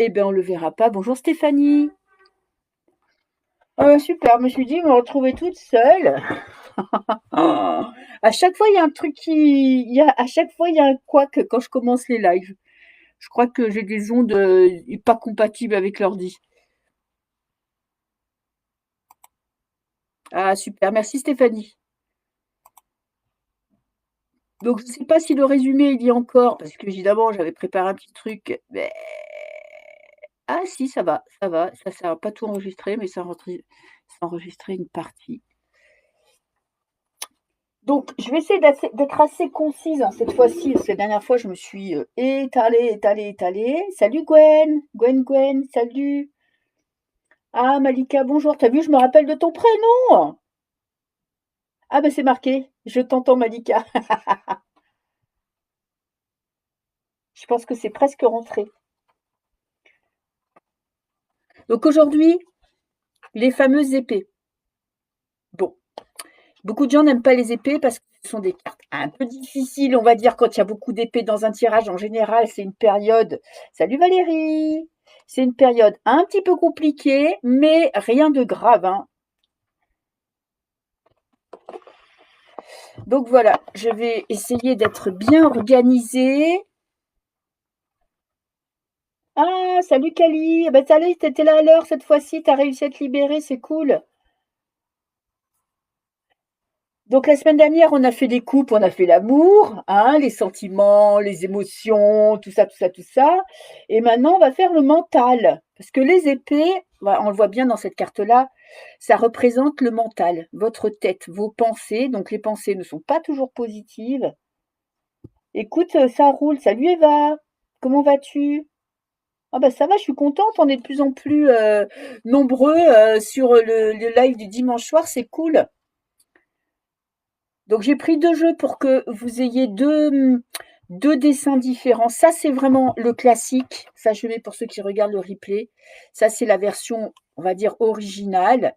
Eh bien, on le verra pas. Bonjour Stéphanie. Super, je me suis dit, me retrouver toute seule. Oh, à chaque fois, il y a un truc à chaque fois, il y a un couac quand je commence les lives. Je crois que j'ai des ondes pas compatibles avec l'ordi. Ah, super. Merci Stéphanie. Donc, je ne sais pas si le résumé, il y a encore, parce que évidemment, j'avais préparé un petit truc. Ah, si, ça va, ça va. Ça n'a pas tout enregistré, mais ça a enregistré une partie. Donc, je vais essayer d'être assez concise hein, cette fois-ci, parce que la dernière fois, je me suis étalée. Salut Gwen, Gwen, salut. Ah, Malika, bonjour. T'as vu, je me rappelle de ton prénom. Ah, ben c'est marqué. Je t'entends, Malika. Je pense que c'est presque rentré. Donc, aujourd'hui, les fameuses épées. Bon, beaucoup de gens n'aiment pas les épées parce que ce sont des cartes un peu difficiles, on va dire, quand il y a beaucoup d'épées dans un tirage. En général, c'est une période. Salut Valérie! C'est une période un petit peu compliquée, mais rien de grave, hein. Donc voilà, je vais essayer d'être bien organisée. Ah, salut Kali! Eh ben, salut, t'étais là à l'heure cette fois-ci, t'as réussi à te libérer, c'est cool. Donc la semaine dernière, on a fait les couples, on a fait l'amour, hein, les sentiments, les émotions, tout ça. Et maintenant, on va faire le mental. Parce que les épées, on le voit bien dans cette carte-là, ça représente le mental, votre tête, vos pensées. Donc les pensées ne sont pas toujours positives. Écoute, ça roule. Salut Eva, comment vas-tu? Ah bah ça va, je suis contente. On est de plus en plus nombreux sur le live du dimanche soir, c'est cool. Donc j'ai pris deux jeux pour que vous ayez deux dessins différents. Ça, c'est vraiment le classique. Ça, je mets pour ceux qui regardent le replay. Ça, c'est la version, on va dire, originale.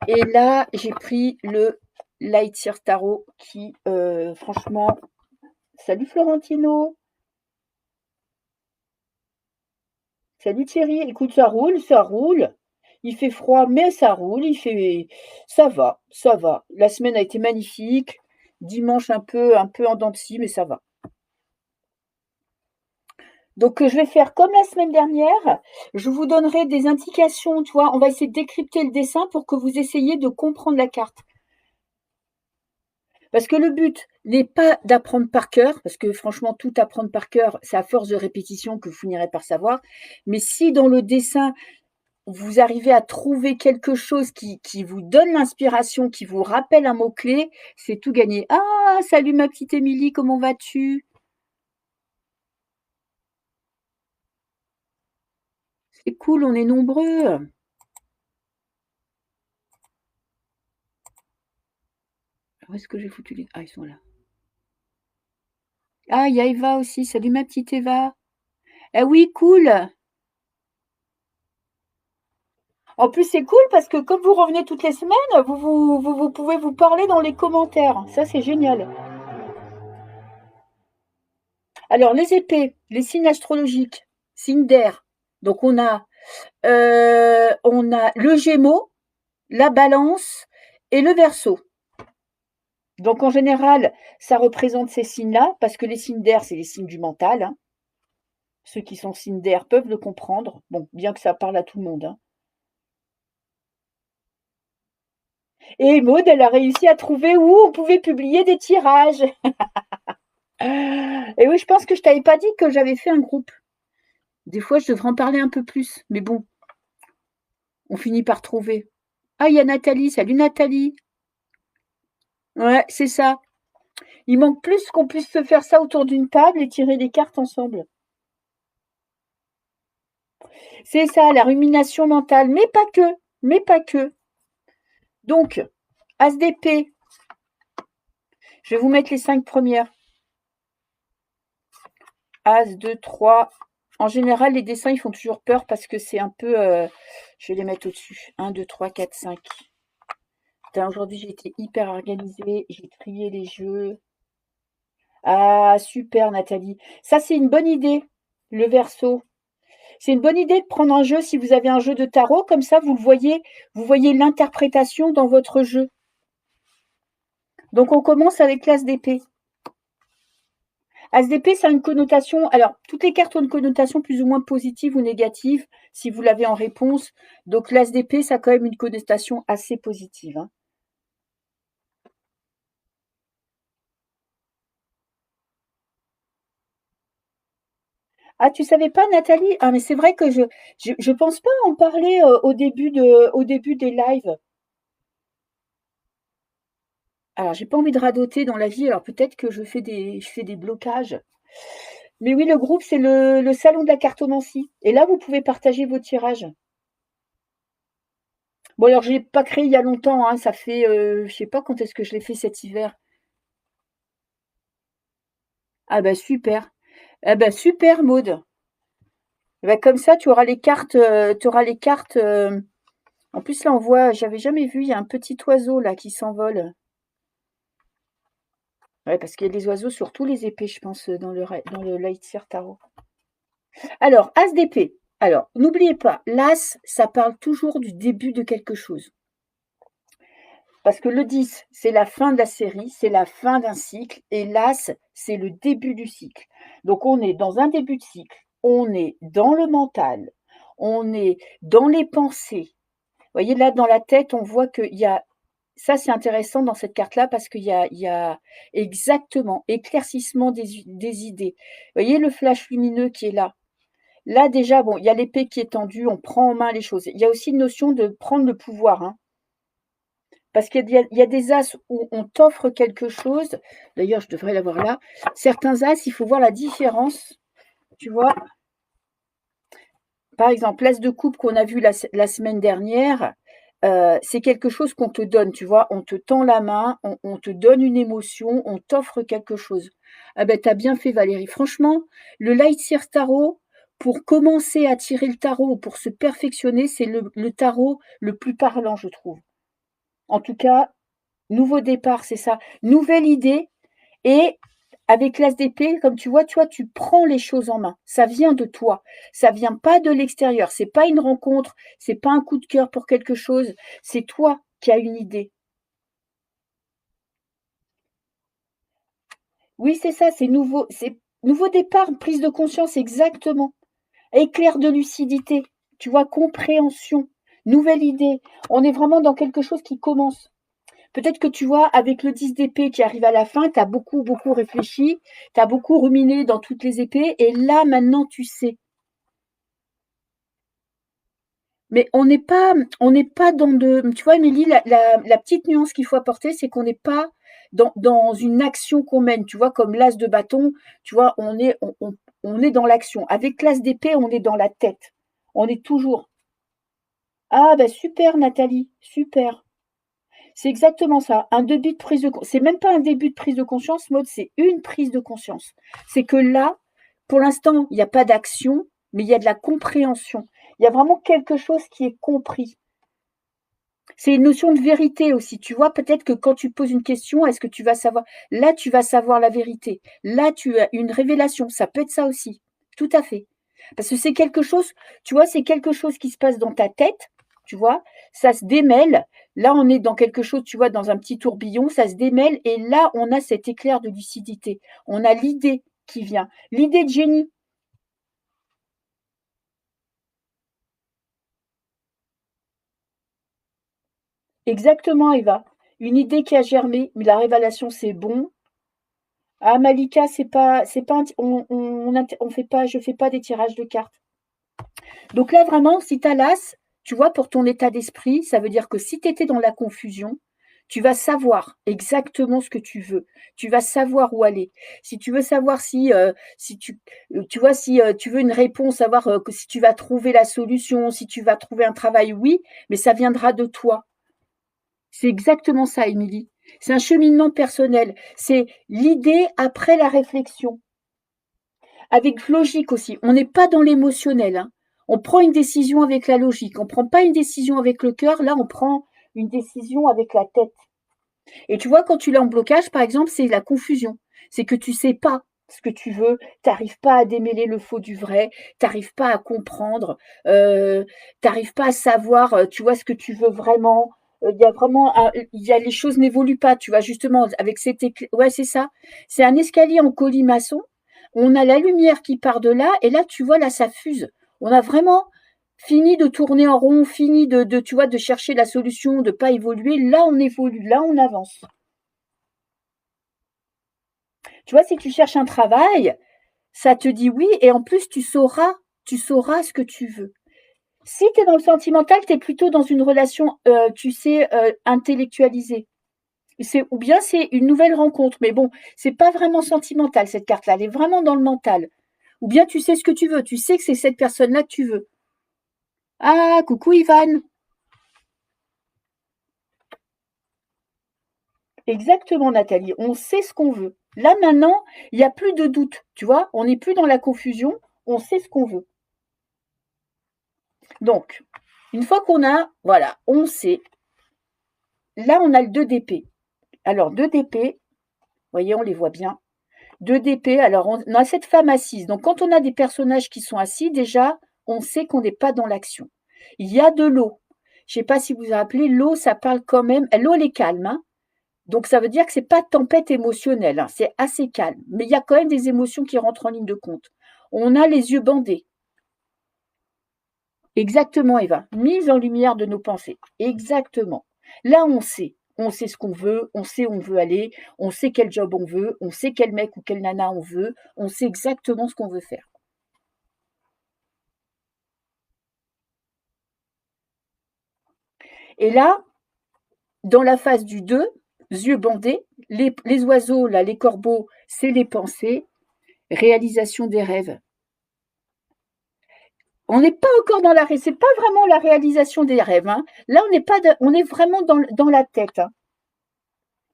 Et là, j'ai pris le Lightyear Tarot qui, franchement... Salut Florentino. Salut Thierry. Écoute, ça roule, ça roule. Il fait froid, mais ça roule. Ça va, ça va. La semaine a été magnifique. Dimanche un peu en dents de scie, mais ça va. Donc, je vais faire comme la semaine dernière. Je vous donnerai des indications, tu vois. On va essayer de décrypter le dessin pour que vous essayiez de comprendre la carte. Parce que le but n'est pas d'apprendre par cœur, parce que franchement, tout apprendre par cœur, c'est à force de répétition que vous finirez par savoir. Mais si dans le dessin, vous arrivez à trouver quelque chose qui vous donne l'inspiration, qui vous rappelle un mot-clé, c'est tout gagné. Ah, salut ma petite Émilie, comment vas-tu? C'est cool, on est nombreux. Où est-ce que j'ai foutu les... Ah, ils sont là. Ah, il y a Eva aussi. Salut ma petite Eva. Eh oui, cool. En plus, c'est cool parce que comme vous revenez toutes les semaines, vous pouvez vous parler dans les commentaires. Ça, c'est génial. Alors, les épées, les signes astrologiques, signes d'air. Donc, on a le Gémeaux, la Balance et le Verseau. Donc, en général, ça représente ces signes-là parce que les signes d'air, c'est les signes du mental, hein. Ceux qui sont signes d'air peuvent le comprendre. Bon, bien que ça parle à tout le monde, hein. Et Maud, elle a réussi à trouver où on pouvait publier des tirages. Et oui, je pense que je t'avais pas dit que j'avais fait un groupe. Des fois, je devrais en parler un peu plus. Mais bon, on finit par trouver. Ah, il y a Nathalie. Salut Nathalie. Ouais, c'est ça. Il manque plus qu'on puisse se faire ça autour d'une table et tirer des cartes ensemble. C'est ça, la rumination mentale. Mais pas que. Mais pas que. Donc, As d'épée. Je vais vous mettre les 5 premières. As, 2, 3. En général, les dessins, ils font toujours peur parce que c'est un peu... je vais les mettre au-dessus. 1, 2, 3, 4, 5. Aujourd'hui, j'ai été hyper organisée. J'ai trié les jeux. Ah, super, Nathalie. Ça, c'est une bonne idée, le verso. C'est une bonne idée de prendre un jeu si vous avez un jeu de tarot, comme ça vous voyez l'interprétation dans votre jeu. Donc on commence avec l'as d'épée. As d'épée, ça a une connotation. Alors, toutes les cartes ont une connotation plus ou moins positive ou négative, si vous l'avez en réponse. Donc, l'as d'épée, ça a quand même une connotation assez positive. Hein. Ah, tu savais pas, Nathalie? Ah, mais c'est vrai que je pense pas en parler au début des lives. Alors, j'ai pas envie de radoter dans la vie, alors peut-être que je fais des blocages. Mais oui, le groupe, c'est le salon de la cartomancie. Et là, vous pouvez partager vos tirages. Bon, alors, je l'ai pas créé il y a longtemps, hein, ça fait, je sais pas quand est-ce que je l'ai fait cet hiver. Ah bah super. Ah bah super, Maud. Bah, comme ça, tu auras les cartes, tu auras les cartes. En plus, là, on voit, j'avais jamais vu, il y a un petit oiseau là qui s'envole. Ouais, parce qu'il y a des oiseaux sur tous les épées, je pense, dans le Lightseer Tarot. Alors, As d'épée. Alors, n'oubliez pas, l'As, ça parle toujours du début de quelque chose. Parce que le 10, c'est la fin de la série, c'est la fin d'un cycle, et l'As, c'est le début du cycle. Donc, on est dans un début de cycle, on est dans le mental, on est dans les pensées. Vous voyez, là, dans la tête, on voit qu'il y a. Ça, c'est intéressant dans cette carte-là parce il y a exactement éclaircissement des idées. Vous voyez le flash lumineux qui est là. Là, déjà, bon, il y a l'épée qui est tendue, on prend en main les choses. Il y a aussi une notion de prendre le pouvoir. Hein. Parce il y a des as où on t'offre quelque chose. D'ailleurs, je devrais l'avoir là. Certains as, il faut voir la différence. Tu vois, par exemple, l'as de coupe qu'on a vu la semaine dernière, c'est quelque chose qu'on te donne, tu vois. On te tend la main, on te donne une émotion, on t'offre quelque chose. Ah ben, t'as bien fait, Valérie. Franchement, le Lightseer Tarot, pour commencer à tirer le tarot, pour se perfectionner, c'est le tarot le plus parlant, je trouve. En tout cas, nouveau départ, c'est ça. Nouvelle idée. Et avec l'as d'épée, comme tu vois, tu prends les choses en main. Ça vient de toi. Ça vient pas de l'extérieur. C'est pas une rencontre. C'est pas un coup de cœur pour quelque chose. C'est toi qui as une idée. Oui, c'est ça. C'est nouveau. C'est nouveau départ, prise de conscience, exactement. Éclair de lucidité. Tu vois, compréhension. Nouvelle idée. On est vraiment dans quelque chose qui commence. Peut-être que tu vois, avec le 10 d'épée qui arrive à la fin, tu as beaucoup, beaucoup réfléchi, tu as beaucoup ruminé dans toutes les épées, et là, maintenant, tu sais. Mais on n'est pas dans de. Tu vois, Émilie, la petite nuance qu'il faut apporter, c'est qu'on n'est pas dans une action qu'on mène. Tu vois, comme l'as de bâton, tu vois, on est dans l'action. Avec l'as d'épée, on est dans la tête. On est toujours. Ah, bah super, Nathalie, super. C'est exactement ça. Un début de prise de conscience. C'est même pas un début de prise de conscience, Maud, c'est une prise de conscience. C'est que là, pour l'instant, il n'y a pas d'action, mais il y a de la compréhension. Il y a vraiment quelque chose qui est compris. C'est une notion de vérité aussi. Tu vois, peut-être que quand tu poses une question, est-ce que tu vas savoir? Là, tu vas savoir la vérité. Là, tu as une révélation. Ça peut être ça aussi. Tout à fait. Parce que c'est quelque chose, tu vois, c'est quelque chose qui se passe dans ta tête, tu vois, ça se démêle. Là, on est dans quelque chose, tu vois, dans un petit tourbillon, ça se démêle. Et là, on a cet éclair de lucidité. On a l'idée qui vient. L'idée de génie. Exactement, Eva. Une idée qui a germé, mais la révélation, c'est bon. Ah, Malika, c'est pas, on fait pas, je fais pas des tirages de cartes. Donc là, vraiment, si tu as l'as, tu vois, pour ton état d'esprit, ça veut dire que si tu étais dans la confusion, tu vas savoir exactement ce que tu veux. Tu vas savoir où aller. Si tu veux savoir si tu vois, si tu veux une réponse, savoir que si tu vas trouver la solution, si tu vas trouver un travail, oui, mais ça viendra de toi. C'est exactement ça, Émilie. C'est un cheminement personnel. C'est l'idée après la réflexion. Avec logique aussi. On n'est pas dans l'émotionnel. Hein. On prend une décision avec la logique. On ne prend pas une décision avec le cœur. Là, on prend une décision avec la tête. Et tu vois, quand tu l'as en blocage, par exemple, c'est la confusion. C'est que tu ne sais pas. ce que tu veux, tu arrives pas à démêler le faux du vrai, tu arrives pas à comprendre, tu arrives pas à savoir, tu vois, ce que tu veux vraiment. Il y a vraiment un il y a les choses n'évoluent pas, tu vois? Justement avec cet écl ouais, c'est ça. C'est un escalier en colimaçon. On a la lumière qui part de là et là, tu vois, là, ça fuse. On a vraiment fini de tourner en rond, fini de tu vois, de chercher la solution, de pas évoluer. Là, on évolue, là, on avance. Tu vois, si tu cherches un travail, ça te dit oui et en plus tu sauras ce que tu veux. Si tu es dans le sentimental, tu es plutôt dans une relation, tu sais, intellectualisée. C'est ou bien c'est une nouvelle rencontre, mais bon, c'est pas vraiment sentimental cette carte-là, elle est vraiment dans le mental. Ou bien tu sais ce que tu veux, tu sais que c'est cette personne-là que tu veux. Ah, coucou Ivan. Exactement Nathalie, on sait ce qu'on veut. Là maintenant, il y a plus de doute, tu vois? On n'est plus dans la confusion, on sait ce qu'on veut. Donc, une fois qu'on a, voilà, on sait, là on a le 2 d'épée. Alors 2 d'épée, vous voyez, on les voit bien. 2 d'épée, alors on a cette femme assise. Donc quand on a des personnages qui sont assis, déjà, on sait qu'on n'est pas dans l'action. Il y a de l'eau. Je ne sais pas si vous vous rappelez, l'eau, ça parle quand même. L'eau, elle est calme, hein. Donc ça veut dire que c'est pas tempête émotionnelle, hein, c'est assez calme. Mais il y a quand même des émotions qui rentrent en ligne de compte. On a les yeux bandés. Exactement, Eva. Mise en lumière de nos pensées. Exactement. Là, on sait. On sait ce qu'on veut, on sait où on veut aller, on sait quel job on veut, on sait quel mec ou quelle nana on veut, on sait exactement ce qu'on veut faire. Et là, dans la phase du 2, yeux bandés, les oiseaux, là, les corbeaux, c'est les pensées, réalisation des rêves. On n'est pas encore dans la c'est pas vraiment la réalisation des rêves, hein. Là, on n'est pas on est vraiment dans la tête, hein.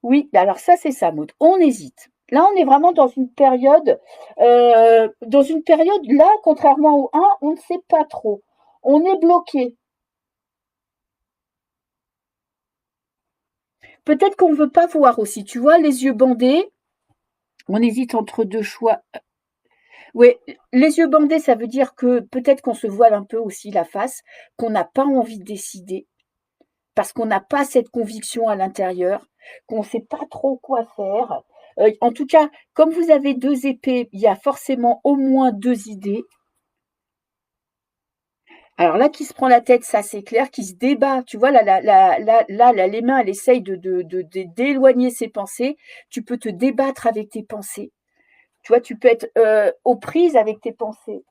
Oui, alors ça, c'est ça, Maud. On hésite. Là, on est vraiment dans une période, là, contrairement au 1, on ne sait pas trop. On est bloqué. Peut-être qu'on ne veut pas voir aussi. Tu vois, les yeux bandés, on hésite entre deux choix. Oui, les yeux bandés, ça veut dire que peut-être qu'on se voile un peu aussi la face, qu'on n'a pas envie de décider, parce qu'on n'a pas cette conviction à l'intérieur, qu'on ne sait pas trop quoi faire. En tout cas, comme vous avez 2 épées, il y a forcément au moins 2 idées. Alors là, qui se prend la tête, ça c'est clair, qui se débat. Tu vois, là, les mains, elle essaye d'éloigner ses pensées. Tu peux te débattre avec tes pensées. Tu vois, tu peux être aux prises avec tes pensées.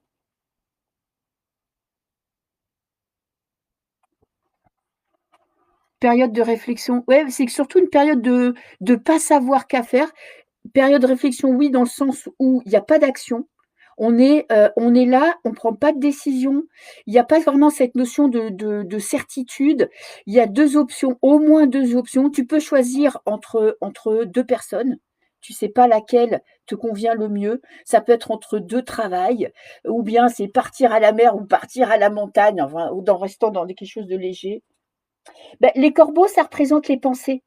Période de réflexion. Ouais, c'est surtout une période de pas savoir qu'à faire. Période de réflexion, oui, dans le sens où il n'y a pas d'action. On est là, on ne prend pas de décision. Il n'y a pas vraiment cette notion de certitude. Il y a 2 options, au moins 2 options. Tu peux choisir entre 2 personnes. Tu sais pas laquelle te convient le mieux. Ça peut être entre 2 travails, ou bien c'est partir à la mer ou partir à la montagne, enfin, ou restant dans quelque chose de léger. Ben, les corbeaux, ça représente les pensées.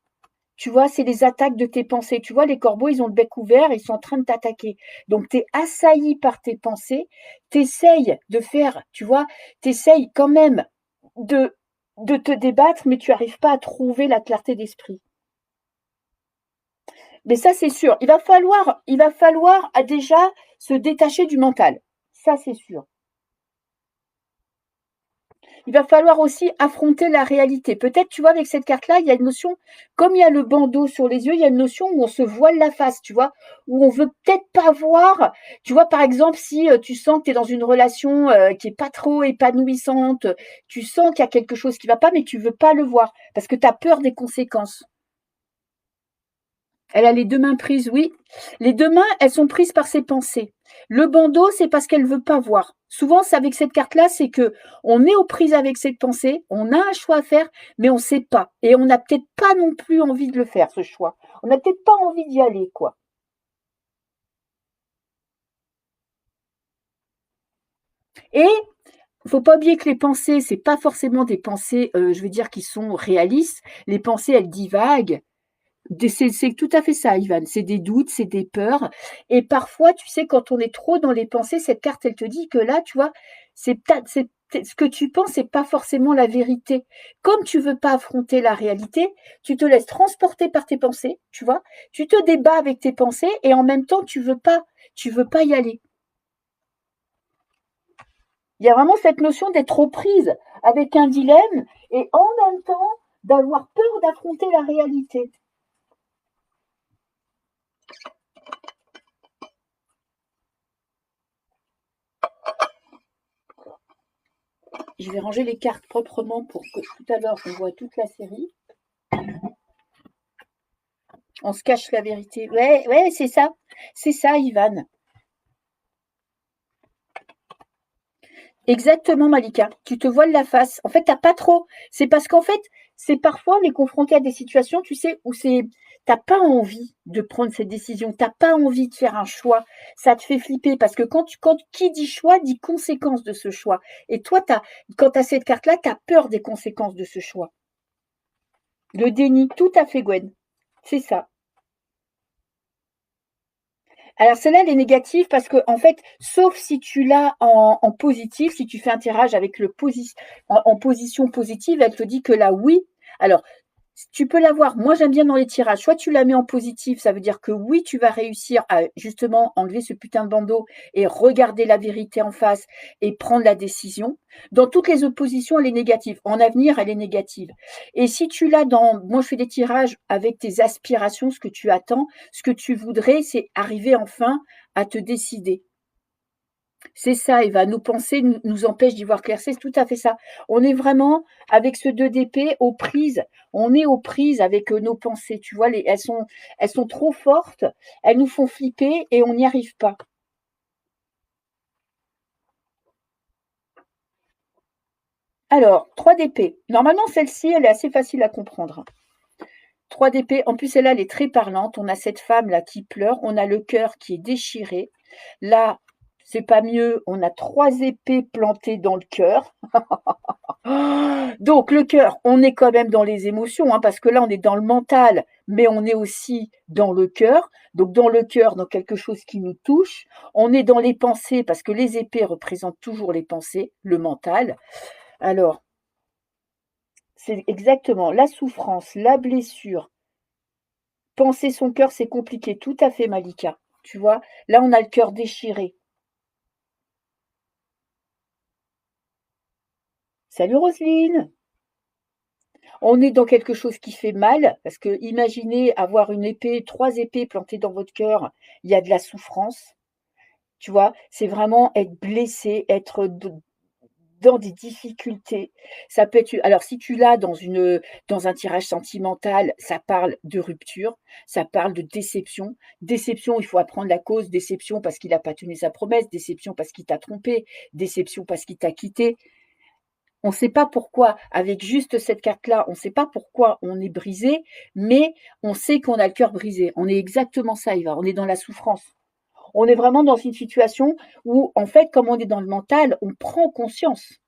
Tu vois, c'est les attaques de tes pensées. Tu vois, les corbeaux, ils ont le bec ouvert, ils sont en train de t'attaquer. Donc, tu es assailli par tes pensées. Tu essayes de faire, tu vois, tu essayes quand même de, de te débattre, mais tu n'arrives pas à trouver la clarté d'esprit. Mais ça, c'est sûr. Il va falloir déjà se détacher du mental. Ça, c'est sûr. Il va falloir aussi affronter la réalité. Peut-être, tu vois, avec cette carte-là, il y a une notion, comme il y a le bandeau sur les yeux, il y a une notion où on se voile la face, tu vois, où on veut peut-être pas voir. Tu vois, par exemple, si tu sens que tu es dans une relation qui est pas trop épanouissante, tu sens qu'il y a quelque chose qui va pas, mais tu veux pas le voir parce que tu as peur des conséquences. Elle a les 2 mains prises, oui. Les 2 mains, elles sont prises par ses pensées. Le bandeau, c'est parce qu'elle ne veut pas voir. Souvent, c'est avec cette carte-là, c'est que on est aux prises avec cette pensée, on a un choix à faire, mais on ne sait pas. Et on n'a peut-être pas non plus envie de le faire, ce choix. On n'a peut-être pas envie d'y aller, quoi. Et il ne faut pas oublier que les pensées, c'est pas forcément des pensées, je veux dire, qui sont réalistes. Les pensées, elles divaguent. C'est tout à fait ça, Ivan. C'est des doutes, c'est des peurs. Et parfois, tu sais, quand on est trop dans les pensées, cette carte, elle te dit que là, tu vois, ce que tu penses, c'est pas forcément la vérité. Comme tu veux pas affronter la réalité, tu te laisses transporter par tes pensées, tu vois. Tu te débats avec tes pensées et en même temps, tu veux pas y aller. Il y a vraiment cette notion d'être aux prises avec un dilemme et en même temps d'avoir peur d'affronter la réalité. Je vais ranger les cartes proprement pour que tout à l'heure on voit toute la série. On se cache la vérité. Ouais, ouais, c'est ça. C'est ça, Ivan. Exactement, Malika. Tu te voiles la face. En fait, t'as pas trop. C'est parce qu'en fait, c'est parfois on est confronté à des situations, tu sais, où t'as pas envie de prendre cette décision. T'as pas envie de faire un choix. Ça te fait flipper parce que quand qui dit choix dit conséquence de ce choix. Et toi, quand t'as cette carte-là, t'as peur des conséquences de ce choix. Le déni, tout à fait, Gwen. C'est ça. Alors celle-là, elle est négative parce que en fait, sauf si tu l'as en positif, si tu fais un tirage avec en position positive, elle te dit que là, oui. Alors, tu peux l'avoir. Moi, j'aime bien dans les tirages. Soit tu la mets en positif, ça veut dire que oui, tu vas réussir à justement enlever ce putain de bandeau et regarder la vérité en face et prendre la décision. Dans toutes les oppositions, elle est négative. En avenir, elle est négative. Et si tu l'as moi, je fais des tirages avec tes aspirations, ce que tu attends, ce que tu voudrais, c'est arriver enfin à te décider. C'est ça, Eva. Nos pensées nous empêchent d'y voir clair. C'est tout à fait ça. On est vraiment, avec ce 2 d'épée, aux prises. On est aux prises avec nos pensées. Tu vois, elles sont trop fortes. Elles nous font flipper et on n'y arrive pas. Alors, 3 d'épée. Normalement, celle-ci, elle est assez facile à comprendre. 3 d'épée. En plus, celle-là, elle est très parlante. On a cette femme-là qui pleure. On a le cœur qui est déchiré. Là, c'est pas mieux. On a 3 épées plantées dans le cœur. Donc le cœur, on est quand même dans les émotions, hein, parce que là on est dans le mental, mais on est aussi dans le cœur. Donc dans le cœur, dans quelque chose qui nous touche. On est dans les pensées, parce que les épées représentent toujours les pensées, le mental. Alors, c'est exactement la souffrance, la blessure. Penser son cœur, c'est compliqué, tout à fait, Malika. Tu vois, là on a le cœur déchiré. Salut Roselyne. On est dans quelque chose qui fait mal, parce que imaginez avoir une épée, 3 épées plantées dans votre cœur, il y a de la souffrance, tu vois? C'est vraiment être blessé, être dans des difficultés. Ça peut être alors si tu l'as dans un tirage sentimental, ça parle de rupture, ça parle de déception. Déception, il faut apprendre la cause, déception parce qu'il n'a pas tenu sa promesse, déception parce qu'il t'a trompé, déception parce qu'il t'a quitté. On ne sait pas pourquoi, avec juste cette carte-là, on ne sait pas pourquoi on est brisé, mais on sait qu'on a le cœur brisé. On est exactement ça, Eva. On est dans la souffrance. On est vraiment dans une situation où, en fait, comme on est dans le mental, on prend conscience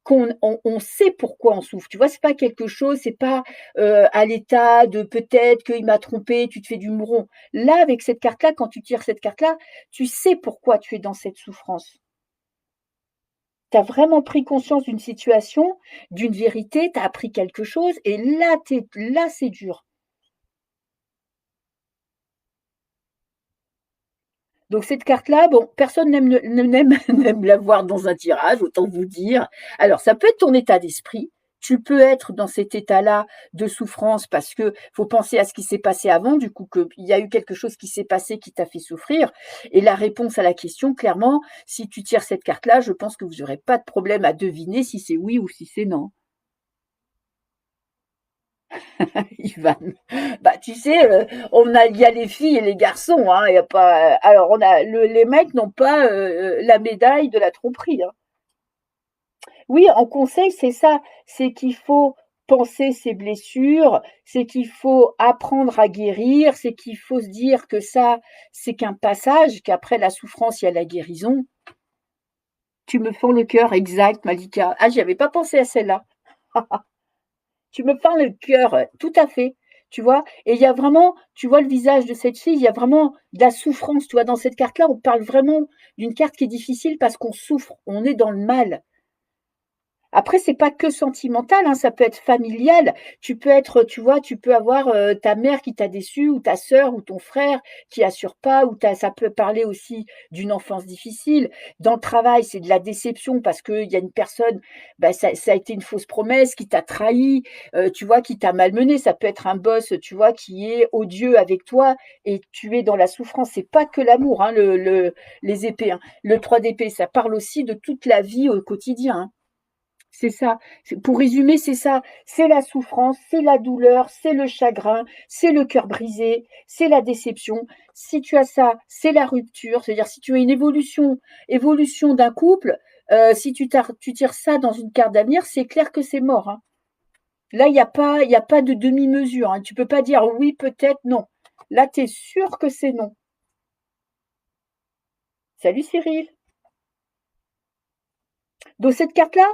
qu'on sait pourquoi on souffre. Tu vois, c'est pas quelque chose, c'est pas à l'état de peut-être qu'il m'a trompé, tu te fais du mouron. Là, avec cette carte-là, quand tu tires cette carte-là, tu sais pourquoi tu es dans cette souffrance. Tu as vraiment pris conscience d'une situation, d'une vérité, tu as appris quelque chose et là, c'est dur. Donc cette carte-là, bon, personne n'aime la voir dans un tirage, autant vous dire. Alors, ça peut être ton état d'esprit. Tu peux être dans cet état-là de souffrance parce que faut penser à ce qui s'est passé avant, du coup qu'il y a eu quelque chose qui s'est passé qui t'a fait souffrir. Et la réponse à la question, clairement, si tu tires cette carte-là, je pense que vous n'aurez pas de problème à deviner si c'est oui ou si c'est non. Ivan. Bah, tu sais, il y a les filles et les garçons, hein, il y a pas. Alors, les mecs n'ont pas la médaille de la tromperie, hein. Oui, en conseil, c'est ça. C'est qu'il faut penser ses blessures, c'est qu'il faut apprendre à guérir, c'est qu'il faut se dire que ça, c'est qu'un passage, qu'après la souffrance, il y a la guérison. Tu me fends le cœur, exact, Malika. Ah, j'y avais pas pensé à celle-là. Tu me fends le cœur, tout à fait. tu vois? Et il y a vraiment, tu vois le visage de cette fille, il y a vraiment de la souffrance, tu vois? Dans cette carte-là, on parle vraiment d'une carte qui est difficile parce qu'on souffre, on est dans le mal. Après, c'est pas que sentimental, hein, ça peut être familial. Tu peux être, tu vois, tu peux avoir, ta mère qui t'a déçu ou ta sœur ou ton frère qui assure pas ou ça peut parler aussi d'une enfance difficile. Dans le travail, c'est de la déception parce qu'il y a une personne, bah, ça a été une fausse promesse qui t'a trahi, tu vois, qui t'a malmené. Ça peut être un boss, tu vois, qui est odieux avec toi et tu es dans la souffrance. C'est pas que l'amour, hein, les épées, hein. Le 3 d'épée, ça parle aussi de toute la vie au quotidien, hein. C'est ça. Pour résumer, c'est ça. C'est la souffrance, c'est la douleur, c'est le chagrin, c'est le cœur brisé, c'est la déception. Si tu as ça, c'est la rupture. C'est-à-dire si tu as une évolution d'un couple, si tu tires ça dans une carte d'avenir, c'est clair que c'est mort, hein. Là, il y a pas de demi-mesure, hein. Tu peux pas dire oui, peut-être, non. Là, tu es sûr que c'est non. Salut Cyril. Donc cette carte-là,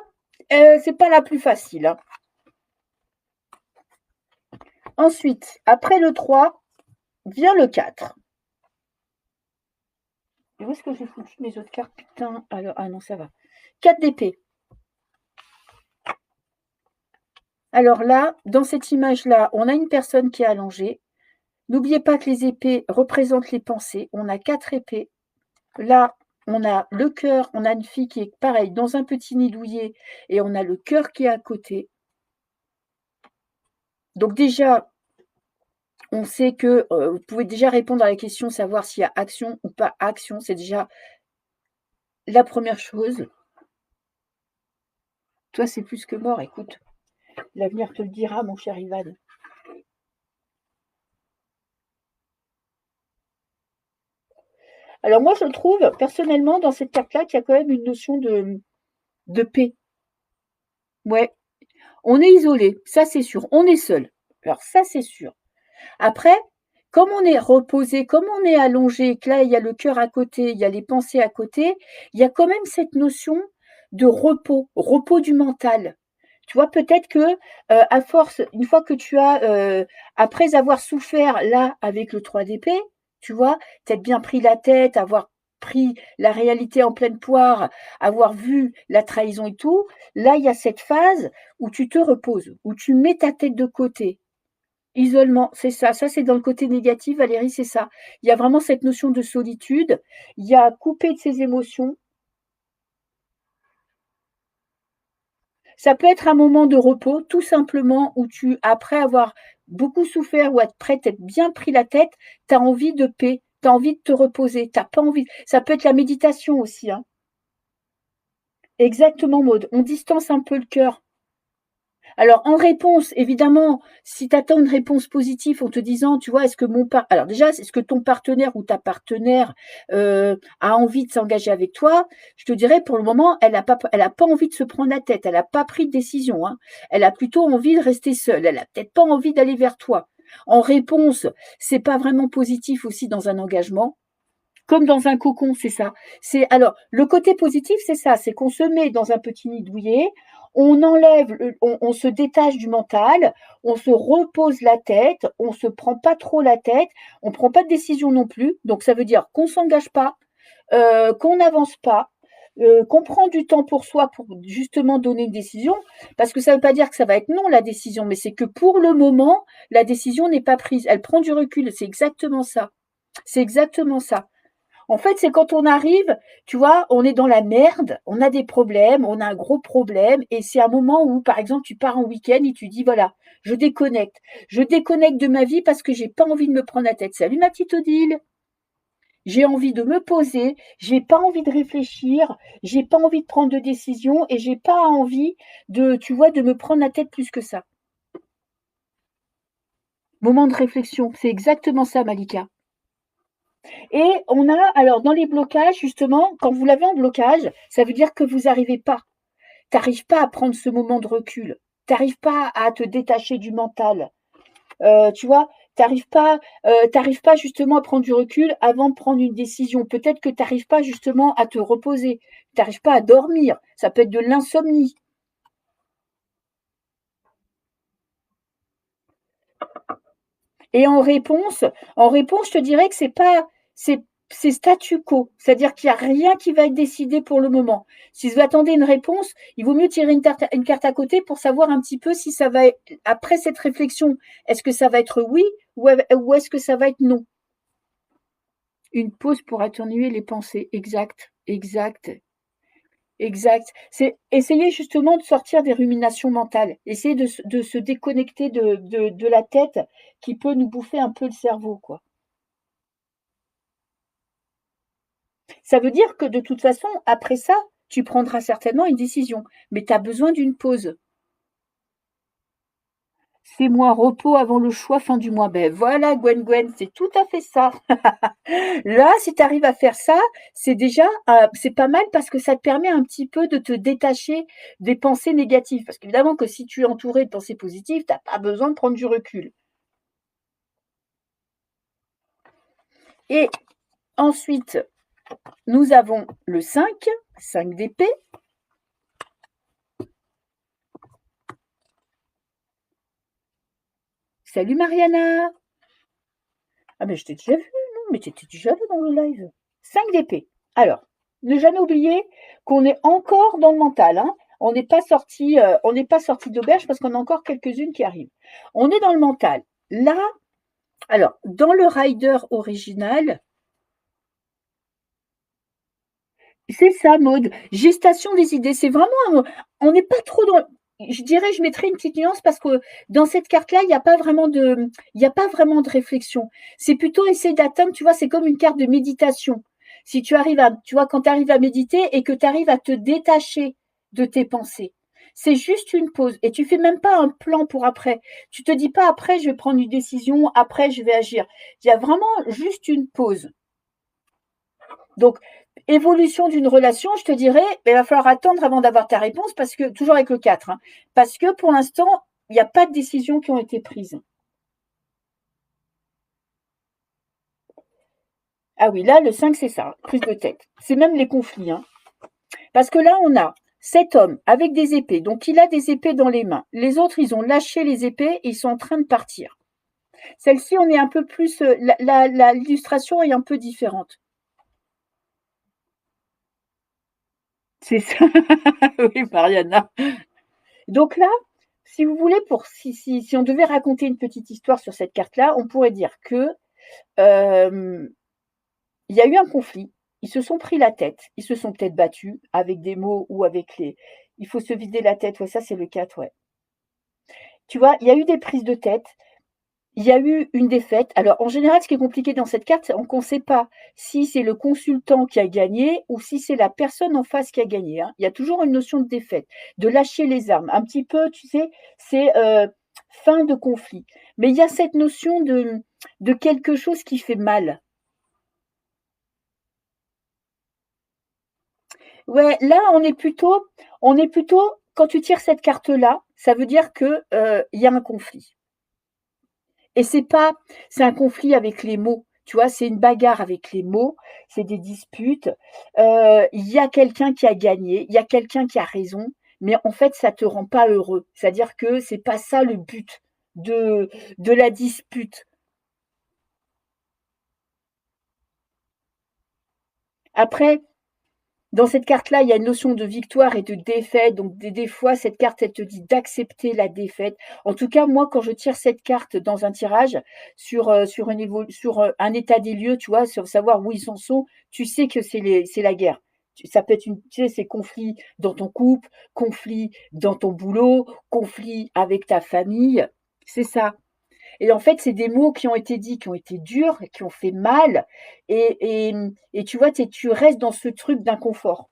c'est pas la plus facile, hein. Ensuite, après le 3, vient le 4. Et où est-ce que j'ai foutu mes autres cartes? Putain, alors, ah non, ça va. 4 d'épée. Alors là, dans cette image-là, on a une personne qui est allongée. N'oubliez pas que les épées représentent les pensées. On a 4 épées. Là, on a le cœur, on a une fille qui est pareil, dans un petit nid douillet, et on a le cœur qui est à côté. Donc déjà, on sait que vous pouvez déjà répondre à la question, savoir s'il y a action ou pas action. C'est déjà la première chose. Toi, c'est plus que mort, écoute. L'avenir te le dira, mon cher Ivan. Alors moi, je trouve personnellement dans cette carte-là qu'il y a quand même une notion de paix. Ouais, on est isolé, ça c'est sûr. On est seul. Alors ça c'est sûr. Après, comme on est reposé, comme on est allongé, que là il y a le cœur à côté, il y a les pensées à côté, il y a quand même cette notion de repos, repos du mental. Tu vois, peut-être que à force, une fois que tu as, après avoir souffert là avec le 3 d'épée, tu vois, t'être bien pris la tête, avoir pris la réalité en pleine poire, avoir vu la trahison et tout, là il y a cette phase où tu te reposes, où tu mets ta tête de côté. Isolement, c'est ça. Ça, c'est dans le côté négatif, Valérie, c'est ça. Il y a vraiment cette notion de solitude. Il y a couper de ses émotions. Ça peut être un moment de repos, tout simplement, où tu, après avoir beaucoup souffert ou après t'être bien pris la tête, tu as envie de paix, tu as envie de te reposer, t'as pas envie. Ça peut être la méditation aussi, hein. Exactement, Maude. On distance un peu le cœur. Alors, en réponse, évidemment, si tu attends une réponse positive en te disant, tu vois, est-ce que alors déjà, est-ce que ton partenaire ou ta partenaire a envie de s'engager avec toi? Je te dirais, pour le moment, elle a pas envie de se prendre la tête, elle n'a pas pris de décision, hein. Elle a plutôt envie de rester seule, elle a peut-être pas envie d'aller vers toi. En réponse, c'est pas vraiment positif aussi dans un engagement. Comme dans un cocon, c'est ça. C'est alors le côté positif, c'est ça, c'est qu'on se met dans un petit nid douillet, on enlève, on se détache du mental, on se repose la tête, on se prend pas trop la tête, on prend pas de décision non plus. Donc ça veut dire qu'on s'engage pas, qu'on n'avance pas, qu'on prend du temps pour soi pour justement donner une décision, parce que ça ne veut pas dire que ça va être non la décision, mais c'est que pour le moment, la décision n'est pas prise. Elle prend du recul. C'est exactement ça. C'est exactement ça. En fait, c'est quand on arrive, tu vois, on est dans la merde, on a des problèmes, on a un gros problème, et c'est un moment où, par exemple, tu pars en week-end et tu dis, voilà, je déconnecte. Je déconnecte de ma vie parce que j'ai pas envie de me prendre la tête. Salut ma petite Odile. J'ai envie de me poser, j'ai pas envie de réfléchir, j'ai pas envie de prendre de décision et j'ai pas envie de, tu vois, de me prendre la tête plus que ça. Moment de réflexion, c'est exactement ça, Malika. Et on a, alors dans les blocages, justement, quand vous l'avez en blocage, ça veut dire que vous n'arrivez pas. Tu n'arrives pas à prendre ce moment de recul. Tu n'arrives pas à te détacher du mental. Tu vois, t'arrives pas justement à prendre du recul avant de prendre une décision. Peut-être que tu n'arrives pas justement à te reposer. Tu n'arrives pas à dormir. Ça peut être de l'insomnie. Et en réponse, je te dirais que c'est pas, c'est statu quo, c'est-à-dire qu'il y a rien qui va être décidé pour le moment. Si vous attendez une réponse, il vaut mieux tirer une carte à côté pour savoir un petit peu si ça va être, après cette réflexion, est-ce que ça va être oui ou est-ce que ça va être non? Une pause pour atténuer les pensées. Exact, exact, exact. C'est essayer justement de sortir des ruminations mentales. Essayer de se déconnecter de la tête qui peut nous bouffer un peu le cerveau, quoi. Ça veut dire que de toute façon, après ça, tu prendras certainement une décision, mais tu as besoin d'une pause. C'est moi, repos avant le choix, fin du mois. Ben voilà, Gwen, c'est tout à fait ça. Là, si tu arrives à faire ça, c'est déjà, c'est pas mal parce que ça te permet un petit peu de te détacher des pensées négatives. Parce qu'évidemment que si tu es entouré de pensées positives, tu n'as pas besoin de prendre du recul. Et ensuite, nous avons le 5 d'épée. Salut Mariana. Ah mais je t'ai déjà vu, non, mais tu étais déjà là dans le live. 5 d'épée. Alors, ne jamais oublier qu'on est encore dans le mental, hein. On n'est pas sorti d'auberge parce qu'on a encore quelques-unes qui arrivent. On est dans le mental. Là, alors, dans le rider original, c'est ça, Maude. Gestation des idées. C'est vraiment, on n'est pas trop dans, je dirais, je mettrais une petite nuance parce que dans cette carte-là, il n'y a pas vraiment de réflexion. C'est plutôt essayer d'atteindre, tu vois, c'est comme une carte de méditation. Si tu arrives à, tu vois, quand tu arrives à méditer et que tu arrives à te détacher de tes pensées, c'est juste une pause et tu fais même pas un plan pour après. Tu te dis pas après, je vais prendre une décision, après, je vais agir. Il y a vraiment juste une pause. Donc, évolution d'une relation, je te dirais, il va falloir attendre avant d'avoir ta réponse, parce que, toujours avec le 4, hein, parce que pour l'instant, il n'y a pas de décisions qui ont été prises. Ah oui, là, le 5, c'est ça, prise de tête. C'est même les conflits, hein. Parce que là, on a cet homme avec des épées, donc il a des épées dans les mains. Les autres, ils ont lâché les épées et ils sont en train de partir. Celle-ci, on est un peu plus, l'illustration est un peu différente. C'est ça, oui, Mariana. Donc là, si vous voulez, si on devait raconter une petite histoire sur cette carte-là, on pourrait dire que il y a eu un conflit, ils se sont pris la tête, ils se sont peut-être battus avec des mots ou avec les. Il faut se vider la tête, ouais, ça c'est le 4, ouais. Tu vois, il y a eu des prises de tête, il y a eu une défaite. Alors, en général, ce qui est compliqué dans cette carte, c'est qu'on ne sait pas si c'est le consultant qui a gagné ou si c'est la personne en face qui a gagné, hein. Il y a toujours une notion de défaite, de lâcher les armes. Un petit peu, tu sais, c'est fin de conflit. Mais il y a cette notion de quelque chose qui fait mal. Ouais, là, on est plutôt, quand tu tires cette carte-là, ça veut dire que il y a un conflit. Et c'est un conflit avec les mots. Tu vois, c'est une bagarre avec les mots, c'est des disputes. Il y a quelqu'un qui a gagné, il y a quelqu'un qui a raison, mais en fait, ça te rend pas heureux. C'est-à-dire que c'est pas ça le but de, de la dispute. Après, dans cette carte-là, il y a une notion de victoire et de défaite. Donc, des fois, cette carte, elle te dit d'accepter la défaite. En tout cas, moi, quand je tire cette carte dans un tirage sur un état des lieux, tu vois, sur savoir où ils en sont, tu sais que c'est la guerre. Ça peut être tu sais, c'est conflit dans ton couple, conflit dans ton boulot, conflit avec ta famille. C'est ça. Et en fait, c'est des mots qui ont été dits, qui ont été durs, qui ont fait mal. Et tu vois, tu restes dans ce truc d'inconfort.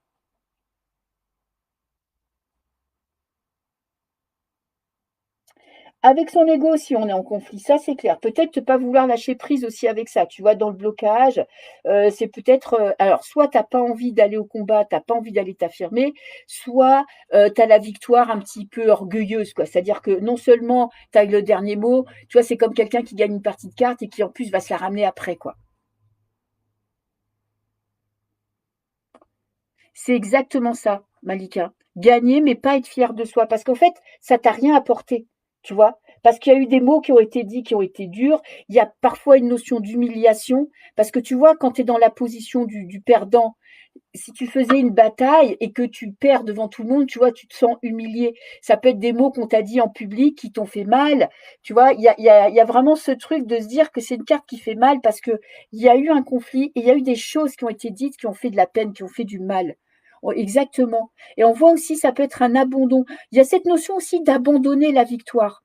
Avec son ego aussi, on est en conflit, ça c'est clair. Peut-être ne pas vouloir lâcher prise aussi avec ça, tu vois, dans le blocage. C'est peut-être, alors, soit tu n'as pas envie d'aller au combat, tu n'as pas envie d'aller t'affirmer, soit tu as la victoire un petit peu orgueilleuse, quoi. C'est-à-dire que non seulement tu as le dernier mot, tu vois, c'est comme quelqu'un qui gagne une partie de cartes et qui en plus va se la ramener après, quoi. C'est exactement ça, Malika. Gagner, mais pas être fier de soi. Parce qu'en fait, ça t'a rien apporté. Tu vois, parce qu'il y a eu des mots qui ont été dits, qui ont été durs. Il y a parfois une notion d'humiliation, parce que tu vois, quand tu es dans la position du perdant, si tu faisais une bataille et que tu perds devant tout le monde, tu vois, tu te sens humilié. Ça peut être des mots qu'on t'a dit en public qui t'ont fait mal. Tu vois, il y a vraiment ce truc de se dire que c'est une carte qui fait mal parce que il y a eu un conflit et il y a eu des choses qui ont été dites qui ont fait de la peine, qui ont fait du mal. Oh, exactement. Et on voit aussi, ça peut être un abandon. Il y a cette notion aussi d'abandonner la victoire.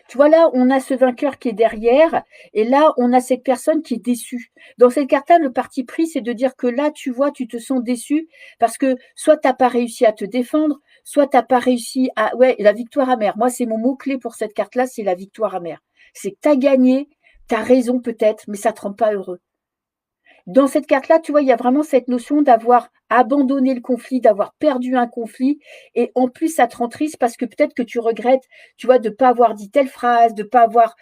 Tu vois, là, on a ce vainqueur qui est derrière, et là, on a cette personne qui est déçue. Dans cette carte-là, le parti pris, c'est de dire que là, tu vois, tu te sens déçu parce que soit tu n'as pas réussi à te défendre, soit tu n'as pas réussi à... Ouais, la victoire amère. Moi, c'est mon mot-clé pour cette carte-là, c'est la victoire amère. C'est que tu as gagné, tu as raison peut-être, mais ça ne te rend pas heureux. Dans cette carte-là, tu vois, il y a vraiment cette notion d'avoir abandonné le conflit, d'avoir perdu un conflit. Et en plus, ça te rend triste parce que peut-être que tu regrettes, tu vois, de ne pas avoir dit telle phrase, de ne pas avoir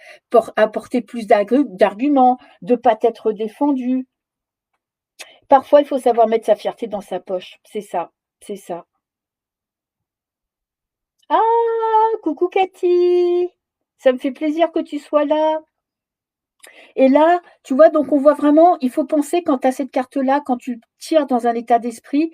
apporté plus d'arguments, de ne pas t'être défendu. Parfois, il faut savoir mettre sa fierté dans sa poche. C'est ça, c'est ça. Ah, coucou Cathy! Ça me fait plaisir que tu sois là. Et là, tu vois, donc on voit vraiment, il faut penser quand tu as cette carte-là, quand tu tires dans un état d'esprit,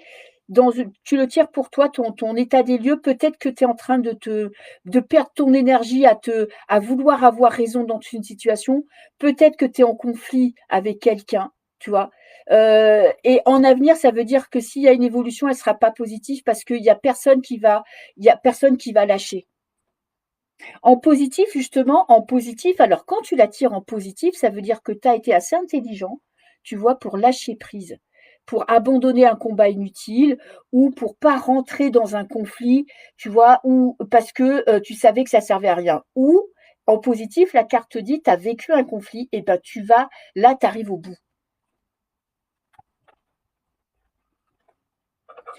tu le tires pour toi, ton état des lieux, peut-être que tu es en train de perdre ton énergie à vouloir avoir raison dans une situation, peut-être que tu es en conflit avec quelqu'un, tu vois. Et en avenir, ça veut dire que s'il y a une évolution, elle ne sera pas positive parce il y a personne qui va lâcher. En positif, justement, en positif, alors quand tu la tires en positif, ça veut dire que tu as été assez intelligent, tu vois, pour lâcher prise, pour abandonner un combat inutile ou pour pas rentrer dans un conflit, tu vois, ou parce que tu savais que ça servait à rien. Ou en positif, la carte te dit, tu as vécu un conflit, et ben là, tu arrives au bout.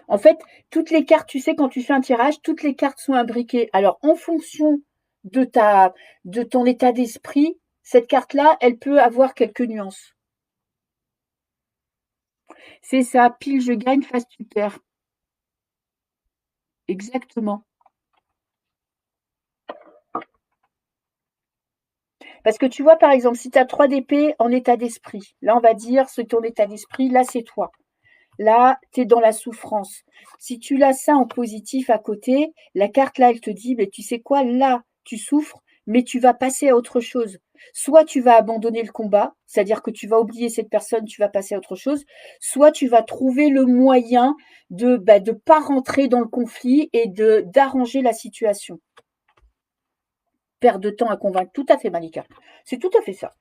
En fait, toutes les cartes, tu sais, quand tu fais un tirage, toutes les cartes sont imbriquées. Alors, en fonction de de ton état d'esprit, cette carte-là, elle peut avoir quelques nuances. C'est ça, pile je gagne, face tu perds. Exactement. Parce que tu vois, par exemple, si tu as 3 d'épée en état d'esprit, là, on va dire, c'est ton état d'esprit, là, c'est toi. Là, tu es dans la souffrance. Si tu l'as ça en positif à côté, la carte là, elle te dit, mais tu sais quoi, là, tu souffres, mais tu vas passer à autre chose. Soit tu vas abandonner le combat, c'est-à-dire que tu vas oublier cette personne, tu vas passer à autre chose, soit tu vas trouver le moyen de de pas rentrer dans le conflit et d'arranger la situation. Perdre de temps à convaincre. Tout à fait, Malika. C'est tout à fait ça.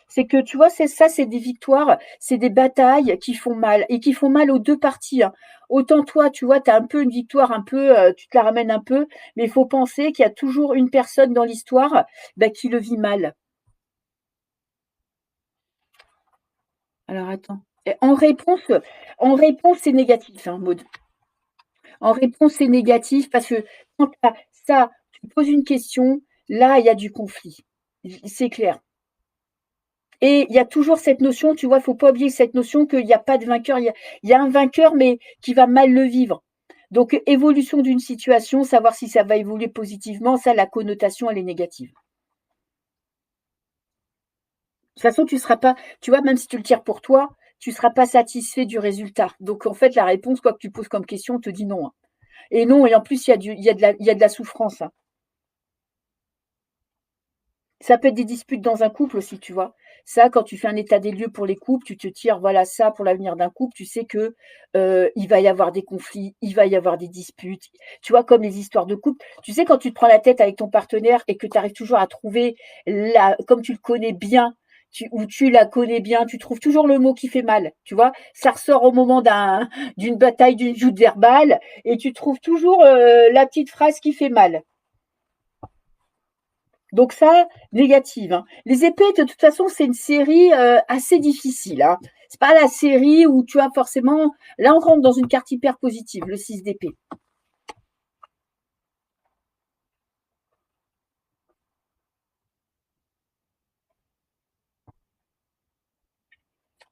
C'est que tu vois, c'est ça, c'est des victoires, c'est des batailles qui font mal et qui font mal aux deux parties, hein. Autant toi, tu vois, tu as un peu une victoire, un peu, tu te la ramènes un peu, mais il faut penser qu'il y a toujours une personne dans l'histoire qui le vit mal. Alors attends. Et en réponse, c'est négatif, hein, Maud. En réponse, c'est négatif parce que quand tu as ça, tu poses une question, là, il y a du conflit. C'est clair. Et il y a toujours cette notion, tu vois, il ne faut pas oublier cette notion qu'il n'y a pas de vainqueur. Il y a un vainqueur, mais qui va mal le vivre. Donc, évolution d'une situation, savoir si ça va évoluer positivement, ça, la connotation, elle est négative. De toute façon, tu seras pas, tu vois, même si tu le tires pour toi, tu ne seras pas satisfait du résultat. Donc, en fait, la réponse, quoi que tu poses comme question, te dit non, hein. Et non, et en plus, il y a de la souffrance, hein. Ça peut être des disputes dans un couple aussi, tu vois. Ça, quand tu fais un état des lieux pour les couples, tu te tires, voilà, ça pour l'avenir d'un couple, tu sais que il va y avoir des conflits, il va y avoir des disputes. Tu vois, comme les histoires de couple. Tu sais, quand tu te prends la tête avec ton partenaire et que tu arrives toujours à trouver, comme tu le connais bien, ou tu la connais bien, tu trouves toujours le mot qui fait mal, tu vois. Ça ressort au moment d'une bataille, d'une joute verbale, et tu trouves toujours la petite phrase qui fait mal. Donc ça, négative, hein. Les épées, de toute façon, c'est une série assez difficile, hein. C'est pas la série où tu as forcément. Là, on rentre dans une carte hyper positive, le 6 d'épée.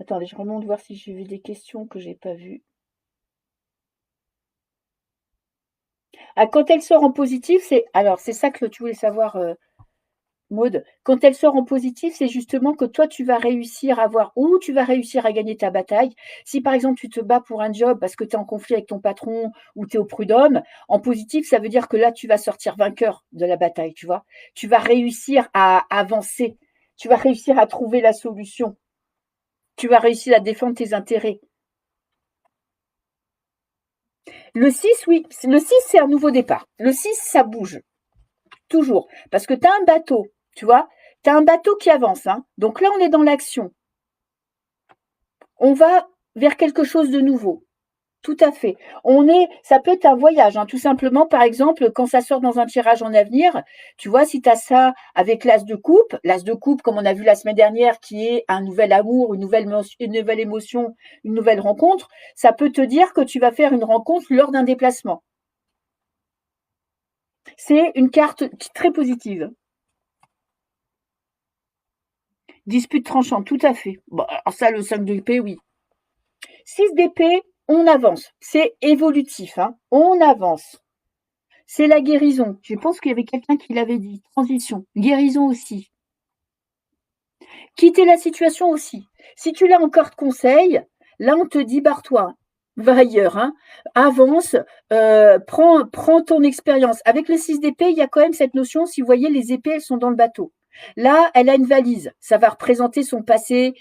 Attendez, je remonte voir si j'ai vu des questions que j'ai pas vues. Ah, quand elle sort en positif, c'est ça que tu voulais savoir, Maud. Quand elle sort en positif, c'est justement que toi, tu vas réussir à voir où tu vas réussir à gagner ta bataille. Si par exemple, tu te bats pour un job parce que tu es en conflit avec ton patron ou tu es au prud'homme, en positif, ça veut dire que là, tu vas sortir vainqueur de la bataille, tu vois. Tu vas réussir à avancer. Tu vas réussir à trouver la solution. Tu vas réussir à défendre tes intérêts. Le 6, oui. Le 6, c'est un nouveau départ. Le 6, ça bouge. Toujours. Parce que tu as un bateau, tu vois. Tu as un bateau qui avance. Hein. Donc là, on est dans l'action. On va vers quelque chose de nouveau. Tout à fait. Ça peut être un voyage, hein, tout simplement. Par exemple, quand ça sort dans un tirage en avenir, tu vois, si tu as ça avec l'as de coupe, comme on a vu la semaine dernière, qui est un nouvel amour, une nouvelle émotion, une nouvelle rencontre, ça peut te dire que tu vas faire une rencontre lors d'un déplacement. C'est une carte très positive. Dispute tranchante, tout à fait. Bon, alors ça, le 5 d'épée, oui. 6 d'épée, on avance. C'est évolutif, hein. On avance. C'est la guérison. Je pense qu'il y avait quelqu'un qui l'avait dit. Transition. Guérison aussi. Quitter la situation aussi. Si tu l'as encore de conseil, là, on te dit barre-toi. Va ailleurs. Hein. Avance. Prends ton expérience. Avec le 6 d'épée, il y a quand même cette notion, si vous voyez, les épées, elles sont dans le bateau. Là, elle a une valise. Ça va représenter son passé.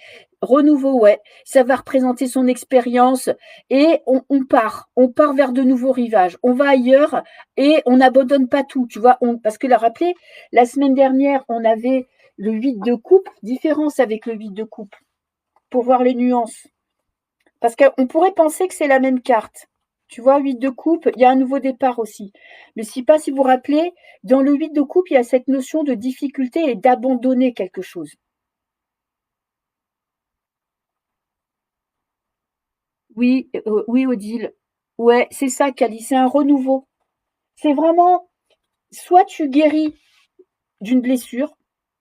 Renouveau, ouais. Ça va représenter son expérience. Et on part. On part vers de nouveaux rivages. On va ailleurs et on n'abandonne pas tout. Tu vois, parce que, la rappelez, la semaine dernière, on avait le 8 de coupe. Différence avec le 8 de coupe. Pour voir les nuances. Parce qu'on pourrait penser que c'est la même carte. Tu vois, 8 de coupe, il y a un nouveau départ aussi. Mais pas si vous vous rappelez, dans le 8 de coupe, il y a cette notion de difficulté et d'abandonner quelque chose. Oui, oui, Odile. Ouais, c'est ça, Cali, c'est un renouveau. C'est vraiment, soit tu guéris d'une blessure,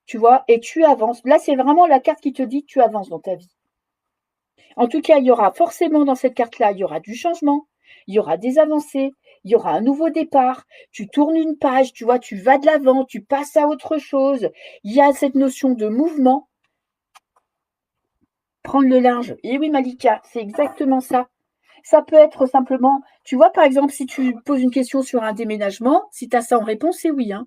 tu vois, et tu avances. Là, c'est vraiment la carte qui te dit que tu avances dans ta vie. En tout cas, il y aura forcément dans cette carte-là, il y aura du changement, il y aura des avancées, il y aura un nouveau départ. Tu tournes une page, tu vois, tu vas de l'avant, tu passes à autre chose. Il y a cette notion de mouvement. Prendre le large. Et oui, Malika, c'est exactement ça. Ça peut être simplement, tu vois, par exemple, si tu poses une question sur un déménagement, si tu as ça en réponse, c'est oui. Hein.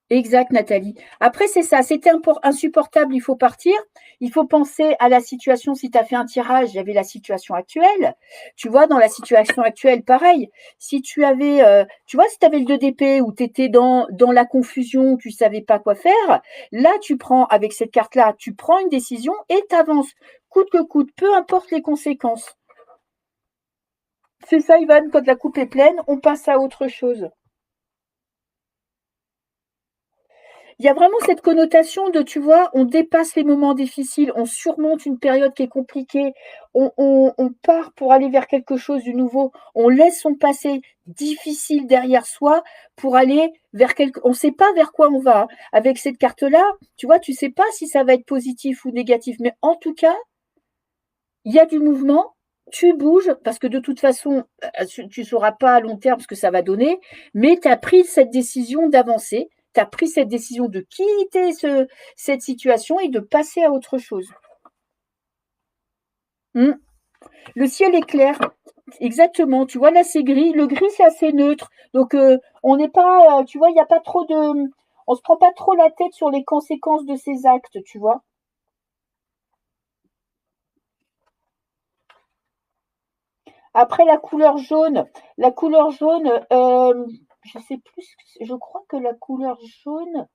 Exact, Nathalie. Après, c'est ça, c'était insupportable, il faut partir. Il faut penser à la situation. Si tu as fait un tirage, il y avait la situation actuelle. Tu vois, dans la situation actuelle, pareil. Si tu avais, tu vois, si tu avais le 2 d'épée ou tu étais dans la confusion, tu savais pas quoi faire, là, tu prends, avec cette carte-là, tu prends une décision et tu avances. Coûte que coûte, peu importe les conséquences. C'est ça, Ivan, quand la coupe est pleine, on passe à autre chose. Il y a vraiment cette connotation de, tu vois, on dépasse les moments difficiles, on surmonte une période qui est compliquée, on part pour aller vers quelque chose de nouveau, on laisse son passé difficile derrière soi pour aller vers quelque... On ne sait pas vers quoi on va. Hein. Avec cette carte-là, tu vois, tu ne sais pas si ça va être positif ou négatif, mais en tout cas, il y a du mouvement, tu bouges, parce que de toute façon, tu ne sauras pas à long terme ce que ça va donner, mais tu as pris cette décision d'avancer, tu as pris cette décision de quitter cette situation et de passer à autre chose. Hmm. Le ciel est clair, exactement. Tu vois, là, c'est gris. Le gris, c'est assez neutre. Donc, on n'est pas, tu vois, il n'y a pas trop de... On ne se prend pas trop la tête sur les conséquences de ces actes, tu vois. Après la couleur jaune, je sais plus, je crois que la couleur jaune,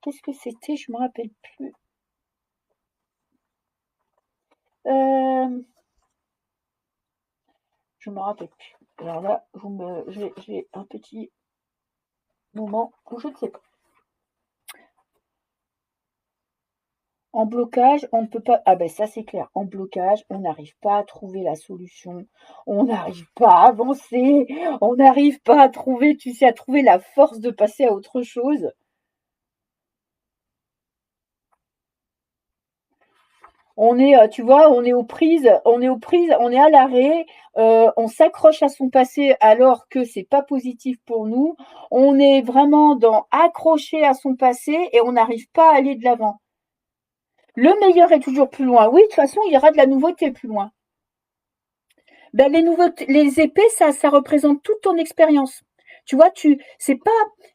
qu'est-ce que c'était? Je me rappelle plus. Euh, je me rappelle plus. Alors là, j'ai un petit moment où je ne sais pas. En blocage, on ne peut pas. Ah ben ça c'est clair. En blocage, on n'arrive pas à trouver la solution. On n'arrive pas à avancer. On n'arrive pas à trouver, tu sais, à trouver la force de passer à autre chose. On est, tu vois, on est à l'arrêt, on s'accroche à son passé alors que c'est pas positif pour nous. On est vraiment dans accroché à son passé et on n'arrive pas à aller de l'avant. Le meilleur est toujours plus loin. Oui, de toute façon, il y aura de la nouveauté plus loin. Ben, les épées, ça représente toute ton expérience. Tu vois, c'est pas,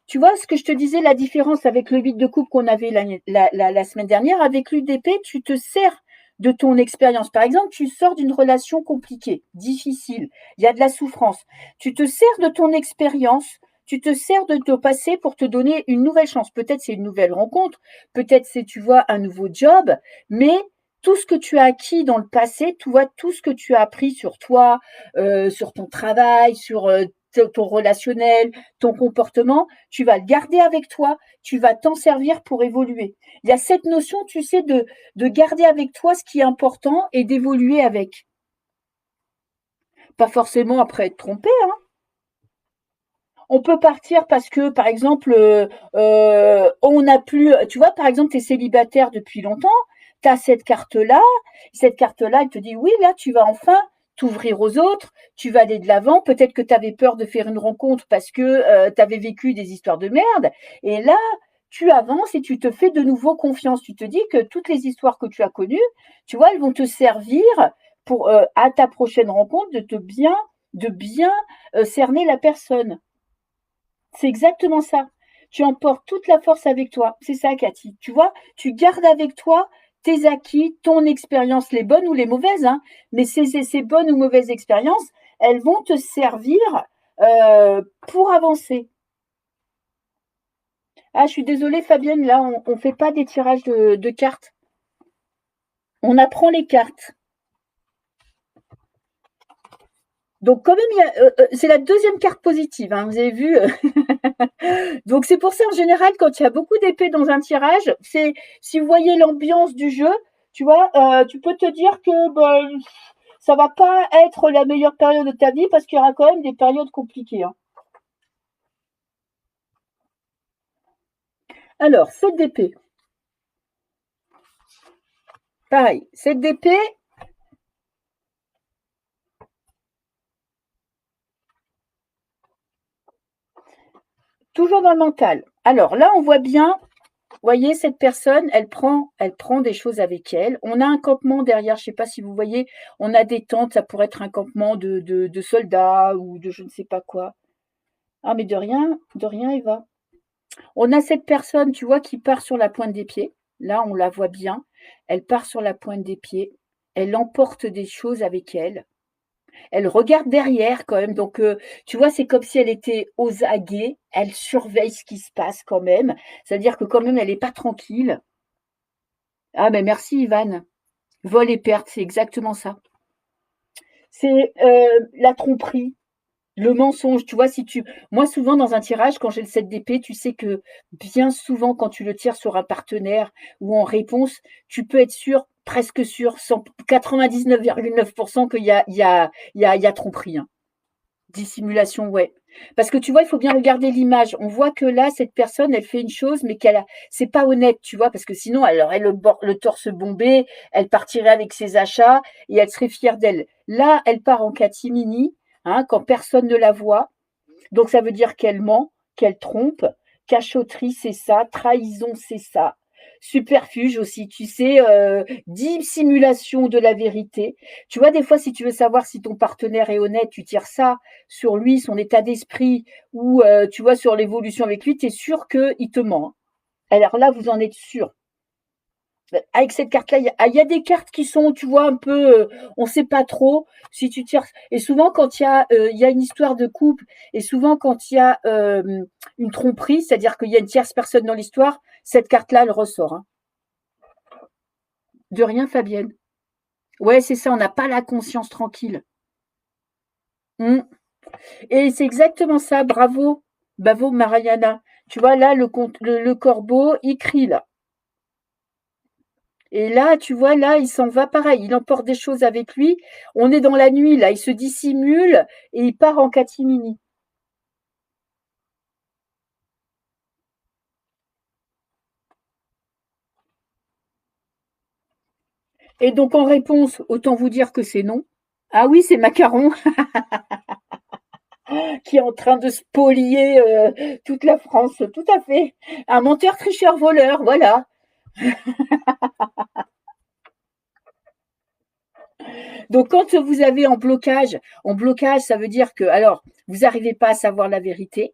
tu vois ce que je te disais, la différence avec le 8 de coupe qu'on avait la semaine dernière, avec l'huile d'épée, tu te sers de ton expérience. Par exemple, tu sors d'une relation compliquée, difficile, il y a de la souffrance. Tu te sers de ton expérience, tu te sers de ton passé pour te donner une nouvelle chance. Peut-être c'est une nouvelle rencontre, peut-être c'est, tu vois, un nouveau job, mais tout ce que tu as acquis dans le passé, tu vois, tout ce que tu as appris sur toi, sur ton travail, sur ton relationnel, ton comportement, tu vas le garder avec toi, tu vas t'en servir pour évoluer. Il y a cette notion, tu sais, de garder avec toi ce qui est important et d'évoluer avec. Pas forcément après être trompé, hein. On peut partir parce que, par exemple, on n'a plus, tu vois, par exemple, tu es célibataire depuis longtemps, tu as cette carte-là, elle te dit, oui, là, tu vas enfin t'ouvrir aux autres, tu vas aller de l'avant, peut-être que tu avais peur de faire une rencontre parce que tu avais vécu des histoires de merde, et là, tu avances et tu te fais de nouveau confiance. Tu te dis que toutes les histoires que tu as connues, tu vois, elles vont te servir pour, à ta prochaine rencontre, de bien cerner la personne. C'est exactement ça. Tu emportes toute la force avec toi. C'est ça, Cathy. Tu vois, tu gardes avec toi tes acquis, ton expérience, les bonnes ou les mauvaises, hein. Mais ces bonnes ou mauvaises expériences, elles vont te servir pour avancer. Ah, je suis désolée, Fabienne, là, on ne fait pas des tirages de cartes. On apprend les cartes. Donc, quand même, c'est la deuxième carte positive, hein, vous avez vu. Donc c'est pour ça en général quand il y a beaucoup d'épées dans un tirage, c'est si vous voyez l'ambiance du jeu, tu vois, tu peux te dire que ça va pas être la meilleure période de ta vie parce qu'il y aura quand même des périodes compliquées, hein. Alors, 7 d'épée. Pareil, 7 d'épée, toujours dans le mental. Alors là, on voit bien, vous voyez, cette personne, elle prend des choses avec elle. On a un campement derrière, je ne sais pas si vous voyez, on a des tentes, ça pourrait être un campement de soldats ou de je ne sais pas quoi. Ah, mais de rien, Eva. On a cette personne, tu vois, qui part sur la pointe des pieds. Là, on la voit bien. Elle part sur la pointe des pieds. Elle emporte des choses avec elle. Elle regarde derrière quand même. Donc, tu vois, c'est comme si elle était aux aguets. Elle surveille ce qui se passe quand même. C'est-à-dire que quand même, elle n'est pas tranquille. Ah, mais merci, Ivan. Vol et perte, c'est exactement ça. C'est la tromperie. Le mensonge, tu vois, si tu. Moi, souvent, dans un tirage, quand j'ai le 7 d'épée, tu sais que bien souvent, quand tu le tires sur un partenaire ou en réponse, tu peux être sûr, presque sûr, 99,9% qu'il y a tromperie, hein. Dissimulation, ouais. Parce que tu vois, il faut bien regarder l'image. On voit que là, cette personne, elle fait une chose, mais c'est pas honnête, tu vois, parce que sinon, elle aurait le torse bombé, elle partirait avec ses achats et elle serait fière d'elle. Là, elle part en catimini, hein, quand personne ne la voit. Donc, ça veut dire qu'elle ment, qu'elle trompe. Cachotterie, c'est ça. Trahison, c'est ça. Superfuge aussi, tu sais, dissimulation de la vérité. Tu vois, des fois, si tu veux savoir si ton partenaire est honnête, tu tires ça sur lui, son état d'esprit, ou tu vois, sur l'évolution avec lui, tu es sûr qu'il te ment, hein. Alors là, vous en êtes sûr. Avec cette carte-là, il y a des cartes qui sont, tu vois, un peu, on ne sait pas trop si tu tires. Et souvent, quand il y a une histoire de couple, et souvent, quand il y a une tromperie, c'est-à-dire qu'il y a une tierce personne dans l'histoire, cette carte-là, elle ressort, hein. De rien, Fabienne. Ouais, c'est ça, on n'a pas la conscience tranquille. Mm. Et c'est exactement ça, bravo, bravo, Mariana. Tu vois, là, le corbeau, il crie, là. Et là, tu vois, là, il s'en va pareil. Il emporte des choses avec lui. On est dans la nuit, là. Il se dissimule et il part en catimini. Et donc en réponse, autant vous dire que c'est non. Ah oui, c'est Macaron qui est en train de spolier toute la France, tout à fait. Un menteur, tricheur, voleur, voilà. Donc quand vous avez en blocage, ça veut dire que, alors, vous n'arrivez pas à savoir la vérité.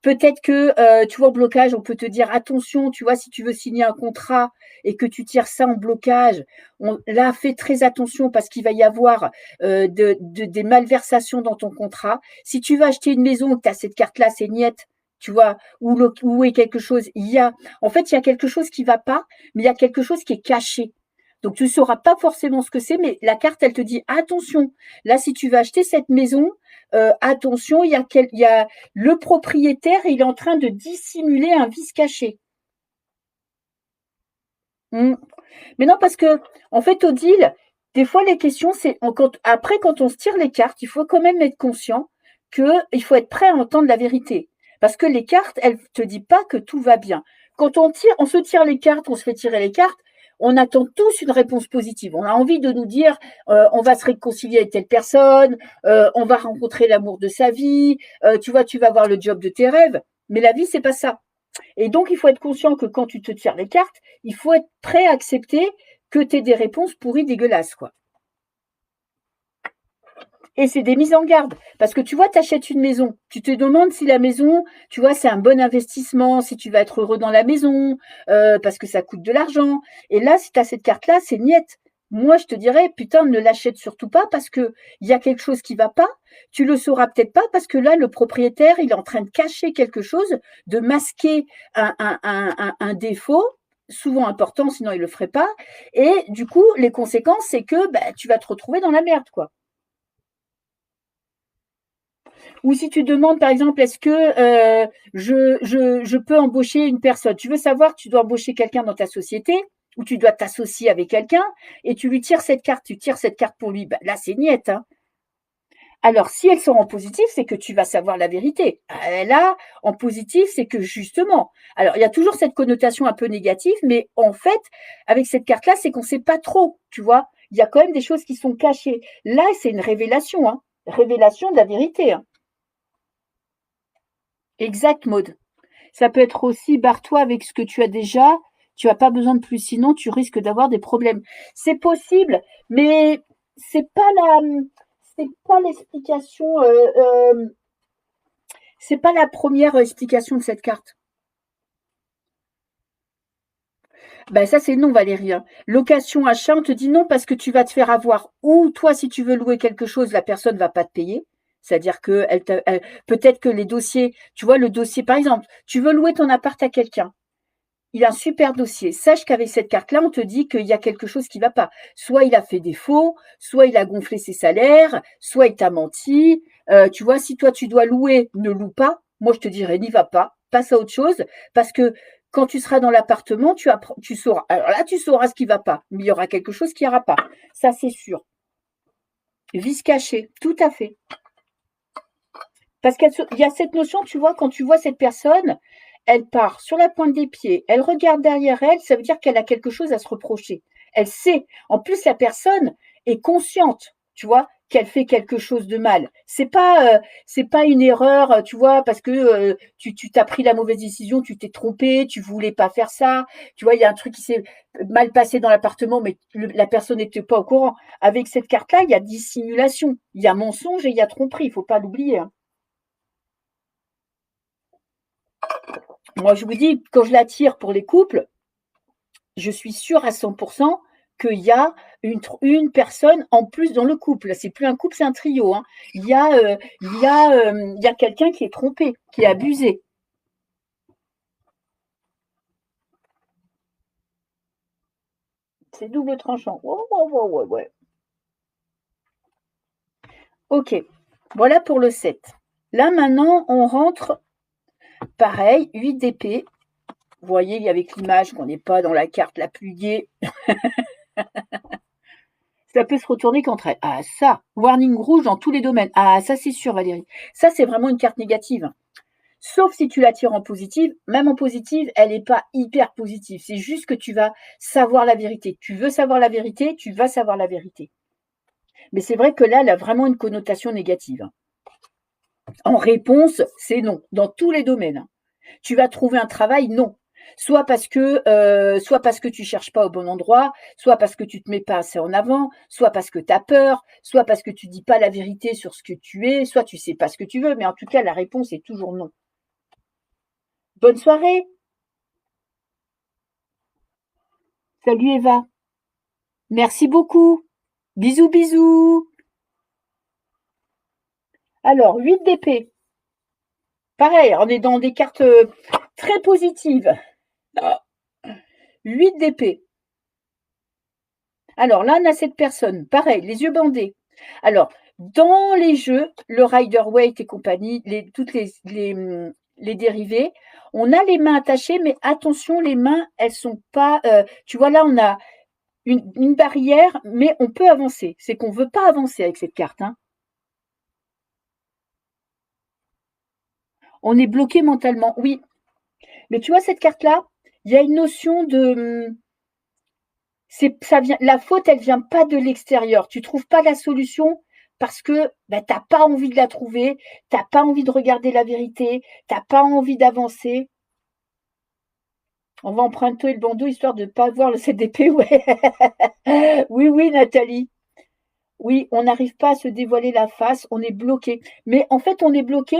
Peut-être que, tu vois, en blocage, on peut te dire attention, tu vois, si tu veux signer un contrat et que tu tires ça en blocage, là, fais très attention parce qu'il va y avoir des malversations dans ton contrat. Si tu vas acheter une maison, que tu as cette carte-là, c'est niette, tu vois, où est quelque chose, en fait, il y a quelque chose qui va pas, mais il y a quelque chose qui est caché. Donc, tu ne sauras pas forcément ce que c'est, mais la carte, elle te dit attention. Là, si tu vas acheter cette maison, attention, il y a le propriétaire, il est en train de dissimuler un vice caché. Mm. Mais non, parce que, en fait, Odile, des fois, les questions, après, quand on se tire les cartes, il faut quand même être conscient qu'il faut être prêt à entendre la vérité. Parce que les cartes, elles ne te disent pas que tout va bien. Quand on se tire les cartes, on se fait tirer les cartes, on attend tous une réponse positive. On a envie de nous dire, on va se réconcilier avec telle personne, on va rencontrer l'amour de sa vie, tu vois, tu vas avoir le job de tes rêves. Mais la vie, c'est pas ça. Et donc, il faut être conscient que quand tu te tires les cartes, il faut être prêt à accepter que tu aies des réponses pourries, dégueulasses, quoi. Et c'est des mises en garde. Parce que tu vois, tu achètes une maison. Tu te demandes si la maison, tu vois, c'est un bon investissement, si tu vas être heureux dans la maison, parce que ça coûte de l'argent. Et là, si tu as cette carte-là, c'est niette. Moi, je te dirais, putain, ne l'achète surtout pas parce qu'il y a quelque chose qui ne va pas. Tu le sauras peut-être pas parce que là, le propriétaire, il est en train de cacher quelque chose, de masquer un défaut, souvent important, sinon il ne le ferait pas. Et du coup, les conséquences, c'est que bah, tu vas te retrouver dans la merde, quoi. Ou si tu demandes, par exemple, est-ce que je peux embaucher une personne? Tu veux savoir que tu dois embaucher quelqu'un dans ta société ou tu dois t'associer avec quelqu'un et tu lui tires cette carte, tu tires cette carte pour lui. Ben, là, c'est niette. Hein. Alors, si elle sort en positif, c'est que tu vas savoir la vérité. Là, en positif, c'est que justement. Alors, il y a toujours cette connotation un peu négative, mais en fait, avec cette carte-là, c'est qu'on ne sait pas trop, tu vois. Il y a quand même des choses qui sont cachées. Là, c'est une révélation, hein. Révélation de la vérité. Hein. Exact, Maude. Ça peut être aussi barre-toi avec ce que tu as déjà, tu n'as pas besoin de plus, sinon tu risques d'avoir des problèmes. C'est possible, mais c'est pas la, c'est pas l'explication, c'est pas la première explication de cette carte. Ben ça c'est non, Valérie. Hein. Location achat, on te dit non parce que tu vas te faire avoir. Ou toi, si tu veux louer quelque chose, la personne va pas te payer. C'est-à-dire que peut-être que les dossiers, tu vois, le dossier, par exemple, tu veux louer ton appart à quelqu'un. Il a un super dossier. Sache qu'avec cette carte-là, on te dit qu'il y a quelque chose qui ne va pas. Soit il a fait des faux, soit il a gonflé ses salaires, soit il t'a menti. Tu vois, si toi tu dois louer, ne loue pas. Moi, je te dirais, n'y va pas. Passe à autre chose. Parce que quand tu seras dans l'appartement, tu sauras. Alors là, tu sauras ce qui ne va pas. Mais il y aura quelque chose qui n'ira pas. Ça, c'est sûr. Vice caché. Tout à fait. Parce qu'il y a cette notion, tu vois, quand tu vois cette personne, elle part sur la pointe des pieds, elle regarde derrière elle, ça veut dire qu'elle a quelque chose à se reprocher. Elle sait. En plus, la personne est consciente, tu vois, qu'elle fait quelque chose de mal. C'est pas une erreur, tu vois, parce que tu t'as pris la mauvaise décision, tu t'es trompé, tu voulais pas faire ça. Tu vois, il y a un truc qui s'est mal passé dans l'appartement, mais la personne n'était pas au courant. Avec cette carte-là, il y a dissimulation, il y a mensonge et il y a tromperie. Il faut pas l'oublier. Hein. Moi, je vous dis, quand je la tire pour les couples, je suis sûre à 100% qu'il y a une personne en plus dans le couple. C'est plus un couple, c'est un trio. Hein. Il y a quelqu'un qui est trompé, qui est abusé. C'est double tranchant. Oh, oh, oh, oh, ouais. Ok, voilà pour le 7. Là, maintenant, on rentre, pareil, 8 d'épée. Vous voyez, avec l'image qu'on n'est pas dans la carte la plus gaie. Ça peut se retourner contre elle. Ah, ça, warning rouge dans tous les domaines. Ah, ça, c'est sûr, Valérie. Ça, c'est vraiment une carte négative. Sauf si tu la tires en positive. Même en positive, elle n'est pas hyper positive. C'est juste que tu vas savoir la vérité. Tu veux savoir la vérité, tu vas savoir la vérité. Mais c'est vrai que là, elle a vraiment une connotation négative. En réponse, c'est non, dans tous les domaines. Tu vas trouver un travail, non. Soit parce que tu cherches pas au bon endroit, soit parce que tu te mets pas assez en avant, soit parce que tu as peur, soit parce que tu dis pas la vérité sur ce que tu es, soit tu sais pas ce que tu veux, mais en tout cas, la réponse est toujours non. Bonne soirée. Salut Eva. Merci beaucoup. Bisous, bisous. Alors, 8 d'épée. Pareil, on est dans des cartes très positives. 8 d'épée. Alors là, on a cette personne. Pareil, les yeux bandés. Alors, dans les jeux, le Rider-Waite et compagnie, toutes les dérivés, on a les mains attachées, mais attention, les mains, elles sont pas. Tu vois, là, on a une barrière, mais on peut avancer. C'est qu'on ne veut pas avancer avec cette carte. Hein. On est bloqué mentalement, oui. Mais tu vois, cette carte-là, il y a une notion de. La faute, elle vient pas de l'extérieur. Tu trouves pas la solution parce que tu n'as pas envie de la trouver, tu n'as pas envie de regarder la vérité, tu n'as pas envie d'avancer. On va emprunter le bandeau histoire de ne pas voir le CDP, ouais. Oui, oui, Nathalie. Oui, on n'arrive pas à se dévoiler la face, on est bloqué. Mais en fait, on est bloqué.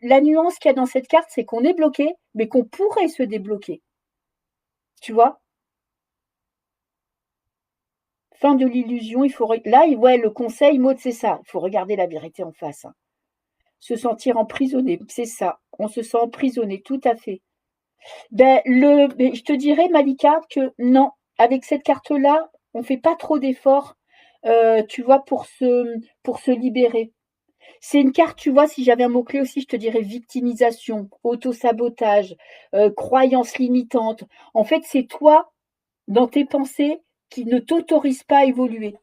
La nuance qu'il y a dans cette carte, c'est qu'on est bloqué, mais qu'on pourrait se débloquer. Tu vois? Fin de l'illusion, il faut. Là, ouais, le conseil, Maud, c'est ça. Il faut regarder la vérité en face. Hein. Se sentir emprisonné, c'est ça. On se sent emprisonné, tout à fait. Je te dirais, Malika, que non, avec cette carte-là, on ne fait pas trop d'efforts, tu vois, pour se libérer. C'est une carte, tu vois, si j'avais un mot-clé aussi, je te dirais victimisation, autosabotage, croyances limitantes. En fait, c'est toi, dans tes pensées, qui ne t'autorise pas à évoluer.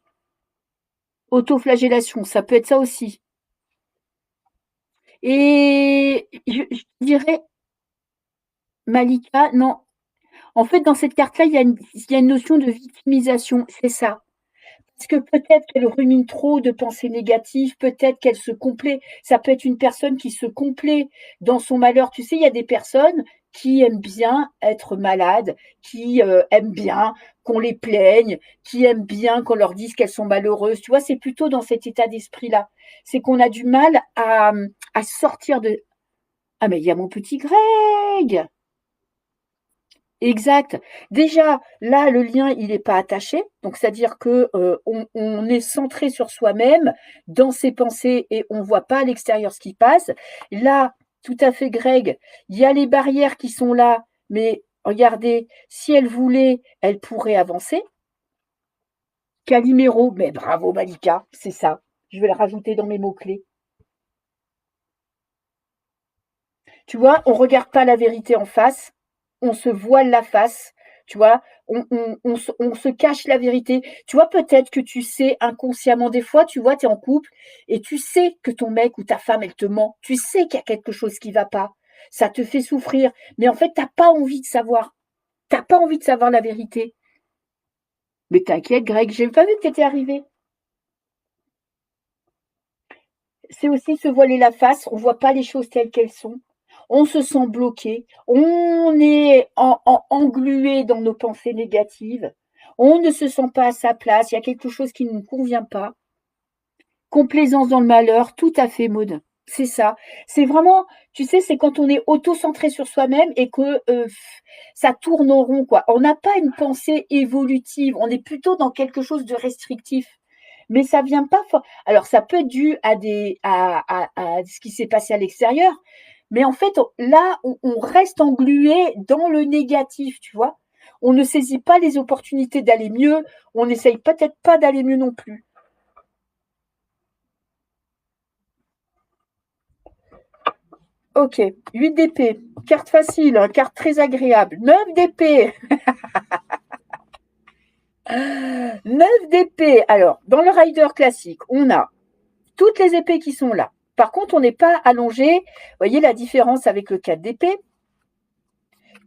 Autoflagellation, ça peut être ça aussi. Et je dirais, Malika, non. En fait, dans cette carte-là, il y a une notion de victimisation, c'est ça. Parce que peut-être qu'elle rumine trop de pensées négatives, peut-être qu'elle se complaît. Ça peut être une personne qui se complaît dans son malheur. Tu sais, il y a des personnes qui aiment bien être malades, qui aiment bien qu'on les plaigne, qui aiment bien qu'on leur dise qu'elles sont malheureuses. Tu vois, c'est plutôt dans cet état d'esprit-là. C'est qu'on a du mal à sortir de... Ah, mais il y a mon petit Greg. Exact. Déjà, là, le lien, il n'est pas attaché. Donc, c'est-à-dire que on est centré sur soi-même, dans ses pensées, et on ne voit pas à l'extérieur ce qui passe. Là, tout à fait, Greg, il y a les barrières qui sont là, mais regardez, si elle voulait, elle pourrait avancer. Calimero, mais bravo Malika, c'est ça. Je vais le rajouter dans mes mots-clés. Tu vois, on ne regarde pas la vérité en face, on se voile la face, tu vois, on se cache la vérité. Tu vois, peut-être que tu sais inconsciemment, des fois, tu vois, tu es en couple et tu sais que ton mec ou ta femme, elle te ment. Tu sais qu'il y a quelque chose qui ne va pas. Ça te fait souffrir. Mais en fait, tu n'as pas envie de savoir. Tu n'as pas envie de savoir la vérité. Mais t'inquiète, Greg, j'ai pas vu que tu étais arrivé. C'est aussi se voiler la face, on ne voit pas les choses telles qu'elles sont. On se sent bloqué, on est englué dans nos pensées négatives, on ne se sent pas à sa place, il y a quelque chose qui ne nous convient pas. Complaisance dans le malheur, tout à fait, Maud. C'est ça. C'est vraiment, tu sais, c'est quand on est auto-centré sur soi-même et que ça tourne en rond, quoi. On n'a pas une pensée évolutive, on est plutôt dans quelque chose de restrictif. Mais ça vient pas fort. Alors, ça peut être dû à ce qui s'est passé à l'extérieur, mais en fait, là, on reste englué dans le négatif, tu vois. On ne saisit pas les opportunités d'aller mieux, on n'essaye peut-être pas d'aller mieux non plus. Ok, 8 d'épée, carte facile, hein, carte très agréable. 9 d'épée. 9 d'épée. Alors, dans le rider classique, on a toutes les épées qui sont là. Par contre, on n'est pas allongé. Vous voyez la différence avec le 4 d'épée.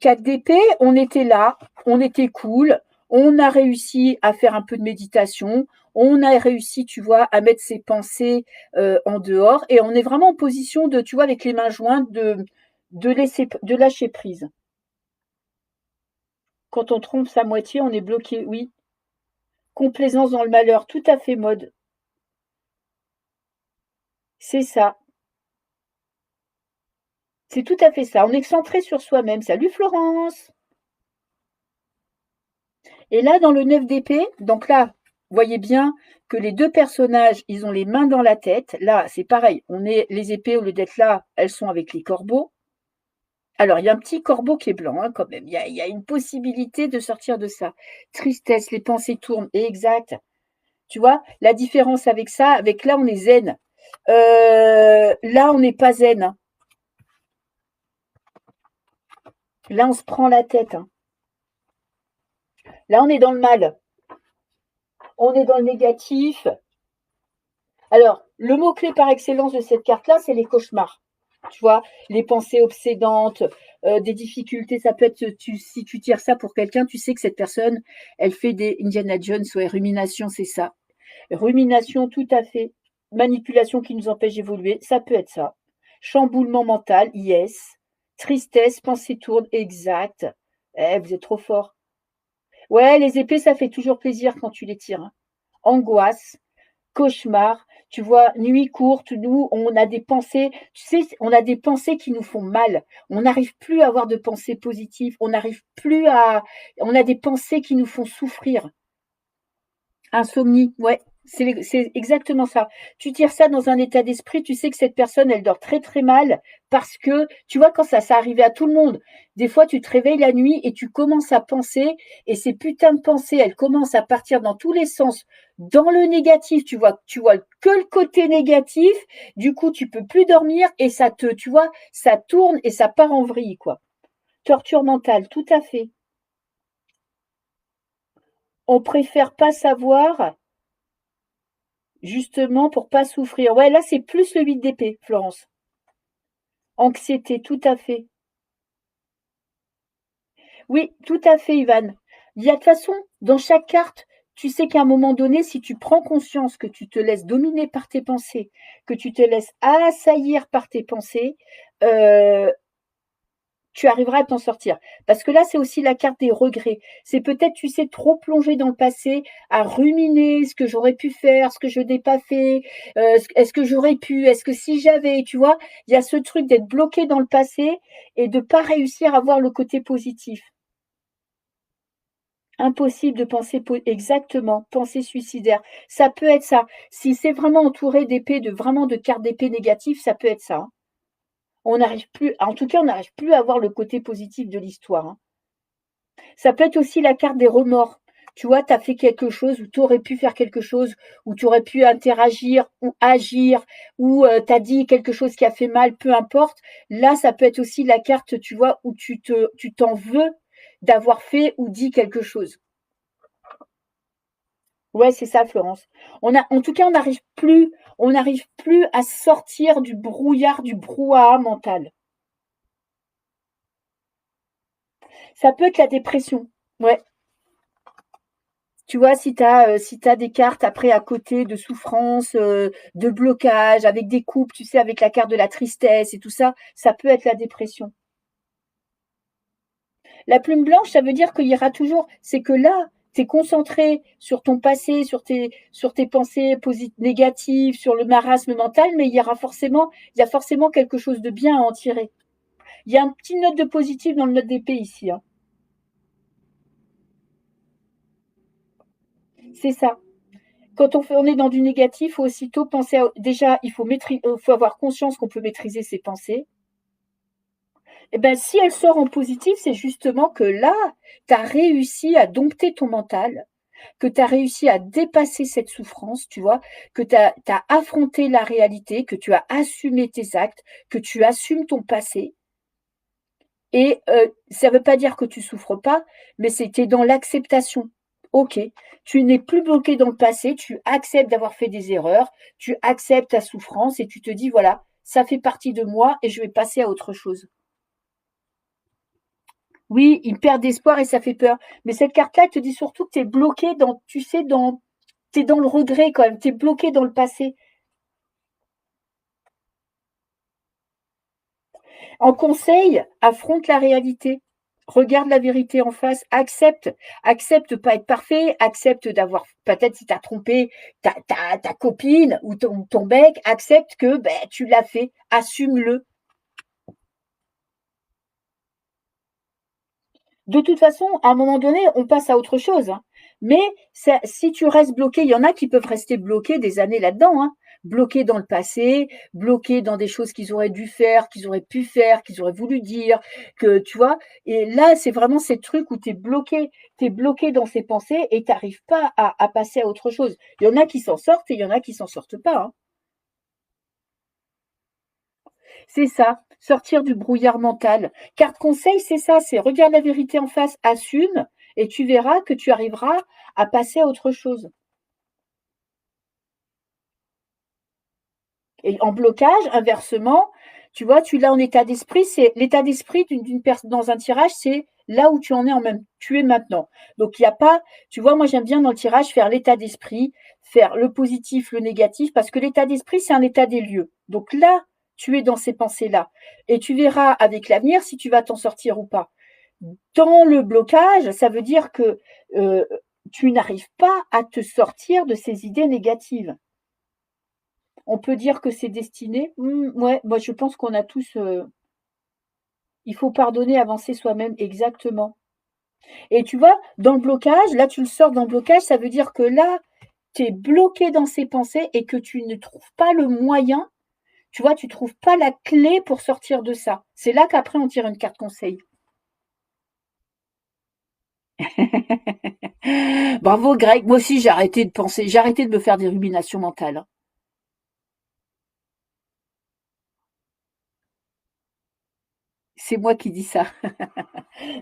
4 d'épée, on était là, on était cool, on a réussi à faire un peu de méditation, on a réussi, tu vois, à mettre ses pensées en dehors, et on est vraiment en position de, tu vois, avec les mains jointes, de lâcher prise. Quand on trompe sa moitié, on est bloqué, oui. Complaisance dans le malheur, tout à fait, mode. C'est ça. C'est tout à fait ça. On est centré sur soi-même. Salut Florence. Et là, dans le 9 d'épée, donc là, vous voyez bien que les deux personnages, ils ont les mains dans la tête. Là, c'est pareil. On est les épées, au lieu d'être là, elles sont avec les corbeaux. Alors, il y a un petit corbeau qui est blanc, hein, quand même. Il y a une possibilité de sortir de ça. Tristesse, les pensées tournent. Exact. Tu vois, la différence avec ça, avec là, on est zen. Là, on n'est pas zen, hein. Là, on se prend la tête, hein. Là, on est dans le mal. On est dans le négatif. Alors, le mot-clé par excellence de cette carte-là, c'est les cauchemars. Tu vois, les pensées obsédantes, des difficultés. Ça peut être, si tu tires ça pour quelqu'un, tu sais que cette personne, elle fait des Indiana Jones, ouais, rumination, c'est ça. Rumination, tout à fait. Manipulation qui nous empêche d'évoluer, ça peut être ça. Chamboulement mental, yes. Tristesse, pensée tourne, exact. Eh, vous êtes trop fort. Ouais, les épées, ça fait toujours plaisir quand tu les tires, hein. Angoisse, cauchemar, tu vois, nuit courte, nous, on a des pensées, tu sais, on a des pensées qui nous font mal. On n'arrive plus à avoir de pensées positives, on n'arrive plus à, on a des pensées qui nous font souffrir. Insomnie, ouais, c'est exactement ça. Tu tires ça dans un état d'esprit, tu sais que cette personne, elle dort très très mal parce que, tu vois, quand ça arrivait à tout le monde. Des fois, tu te réveilles la nuit et tu commences à penser, et ces putains de pensées, elles commencent à partir dans tous les sens, dans le négatif. Tu vois que le côté négatif. Du coup, tu peux plus dormir et tu vois, ça tourne et ça part en vrille, quoi. Torture mentale, tout à fait. On préfère pas savoir. Justement, pour pas souffrir. Ouais, là, c'est plus le 8 d'épée, Florence. Anxiété, tout à fait. Oui, tout à fait, Ivan. Il y a de toute façon, dans chaque carte, tu sais qu'à un moment donné, si tu prends conscience que tu te laisses dominer par tes pensées, que tu te laisses assaillir par tes pensées, euh, tu arriveras à t'en sortir. Parce que là, c'est aussi la carte des regrets. C'est peut-être, tu sais, trop plongé dans le passé, à ruminer ce que j'aurais pu faire, ce que je n'ai pas fait, est-ce que j'aurais pu, est-ce que si j'avais, tu vois, il y a ce truc d'être bloqué dans le passé et de ne pas réussir à voir le côté positif. Impossible de penser exactement, penser suicidaire. Ça peut être ça. Si c'est vraiment entouré d'épées, vraiment de cartes d'épée négatives, ça peut être ça, hein. On n'arrive plus, en tout cas, on n'arrive plus à voir le côté positif de l'histoire, hein. Ça peut être aussi la carte des remords. Tu vois, tu as fait quelque chose, ou tu aurais pu faire quelque chose, ou tu aurais pu interagir ou agir, ou tu as dit quelque chose qui a fait mal, peu importe. Là, ça peut être aussi la carte, tu vois, où tu t'en veux d'avoir fait ou dit quelque chose. Ouais, c'est ça, Florence. En tout cas, on n'arrive plus à sortir du brouillard, du brouhaha mental. Ça peut être la dépression. Ouais. Tu vois, si t'as des cartes après à côté de souffrance, de blocage, avec des coupes, tu sais, avec la carte de la tristesse et tout ça, ça peut être la dépression. La plume blanche, ça veut dire qu'il y aura toujours, c'est que là, tu es concentré sur ton passé, sur tes pensées négatives, sur le marasme mental, mais il y a forcément quelque chose de bien à en tirer. Il y a une petite note de positif dans le note d'épée ici, hein. C'est ça. Quand on est dans du négatif, il faut aussitôt penser déjà, faut avoir conscience qu'on peut maîtriser ses pensées. Et ben, si elle sort en positif, c'est justement que là, tu as réussi à dompter ton mental, que tu as réussi à dépasser cette souffrance, tu vois, que tu as affronté la réalité, que tu as assumé tes actes, que tu assumes ton passé. Et ça ne veut pas dire que tu souffres pas, mais c'était dans l'acceptation. OK. Tu n'es plus bloqué dans le passé, tu acceptes d'avoir fait des erreurs, tu acceptes ta souffrance et tu te dis: «Voilà, ça fait partie de moi et je vais passer à autre chose». Oui, ils perdent espoir et ça fait peur. Mais cette carte-là, elle te dit surtout que tu es bloqué dans tu sais, dans tu es dans le regret quand même, tu es bloqué dans le passé. En conseil, affronte la réalité. Regarde la vérité en face, accepte de pas être parfait, accepte d'avoir peut-être si tu as trompé ta copine ou ton mec, accepte que, tu l'as fait, assume-le. De toute façon, à un moment donné, on passe à autre chose, hein. Mais ça si tu restes bloqué, il y en a qui peuvent rester bloqués des années là-dedans, hein. Bloqués dans le passé, bloqués dans des choses qu'ils auraient dû faire, qu'ils auraient pu faire, qu'ils auraient voulu dire, que tu vois? Et là, c'est vraiment ces trucs où tu es bloqué dans ces pensées et tu arrives pas à passer à autre chose. Il y en a qui s'en sortent et il y en a qui s'en sortent pas, hein. C'est ça, sortir du brouillard mental. Carte conseil, c'est ça, c'est regarde la vérité en face, assume, et tu verras que tu arriveras à passer à autre chose. Et en blocage, inversement, tu vois, tu l'as en état d'esprit, c'est l'état d'esprit d'une personne dans un tirage, c'est là où tu en es en même, tu es maintenant. Donc il y a pas, tu vois, moi j'aime bien dans le tirage faire l'état d'esprit, faire le positif, le négatif, parce que l'état d'esprit, c'est un état des lieux. Donc là, tu es dans ces pensées-là. Et tu verras avec l'avenir si tu vas t'en sortir ou pas. Dans le blocage, ça veut dire que tu n'arrives pas à te sortir de ces idées négatives. On peut dire que c'est destiné. Ouais, moi je pense qu'on a tous, il faut pardonner, avancer soi-même, exactement. Et tu vois, dans le blocage, là tu le sors dans le blocage, ça veut dire que là, tu es bloqué dans ces pensées et que tu ne trouves pas le moyen, tu vois, tu trouves pas la clé pour sortir de ça. C'est là qu'après on tire une carte conseil. Bravo Greg, moi aussi j'ai arrêté de penser, j'ai arrêté de me faire des ruminations mentales, hein. C'est moi qui dis ça.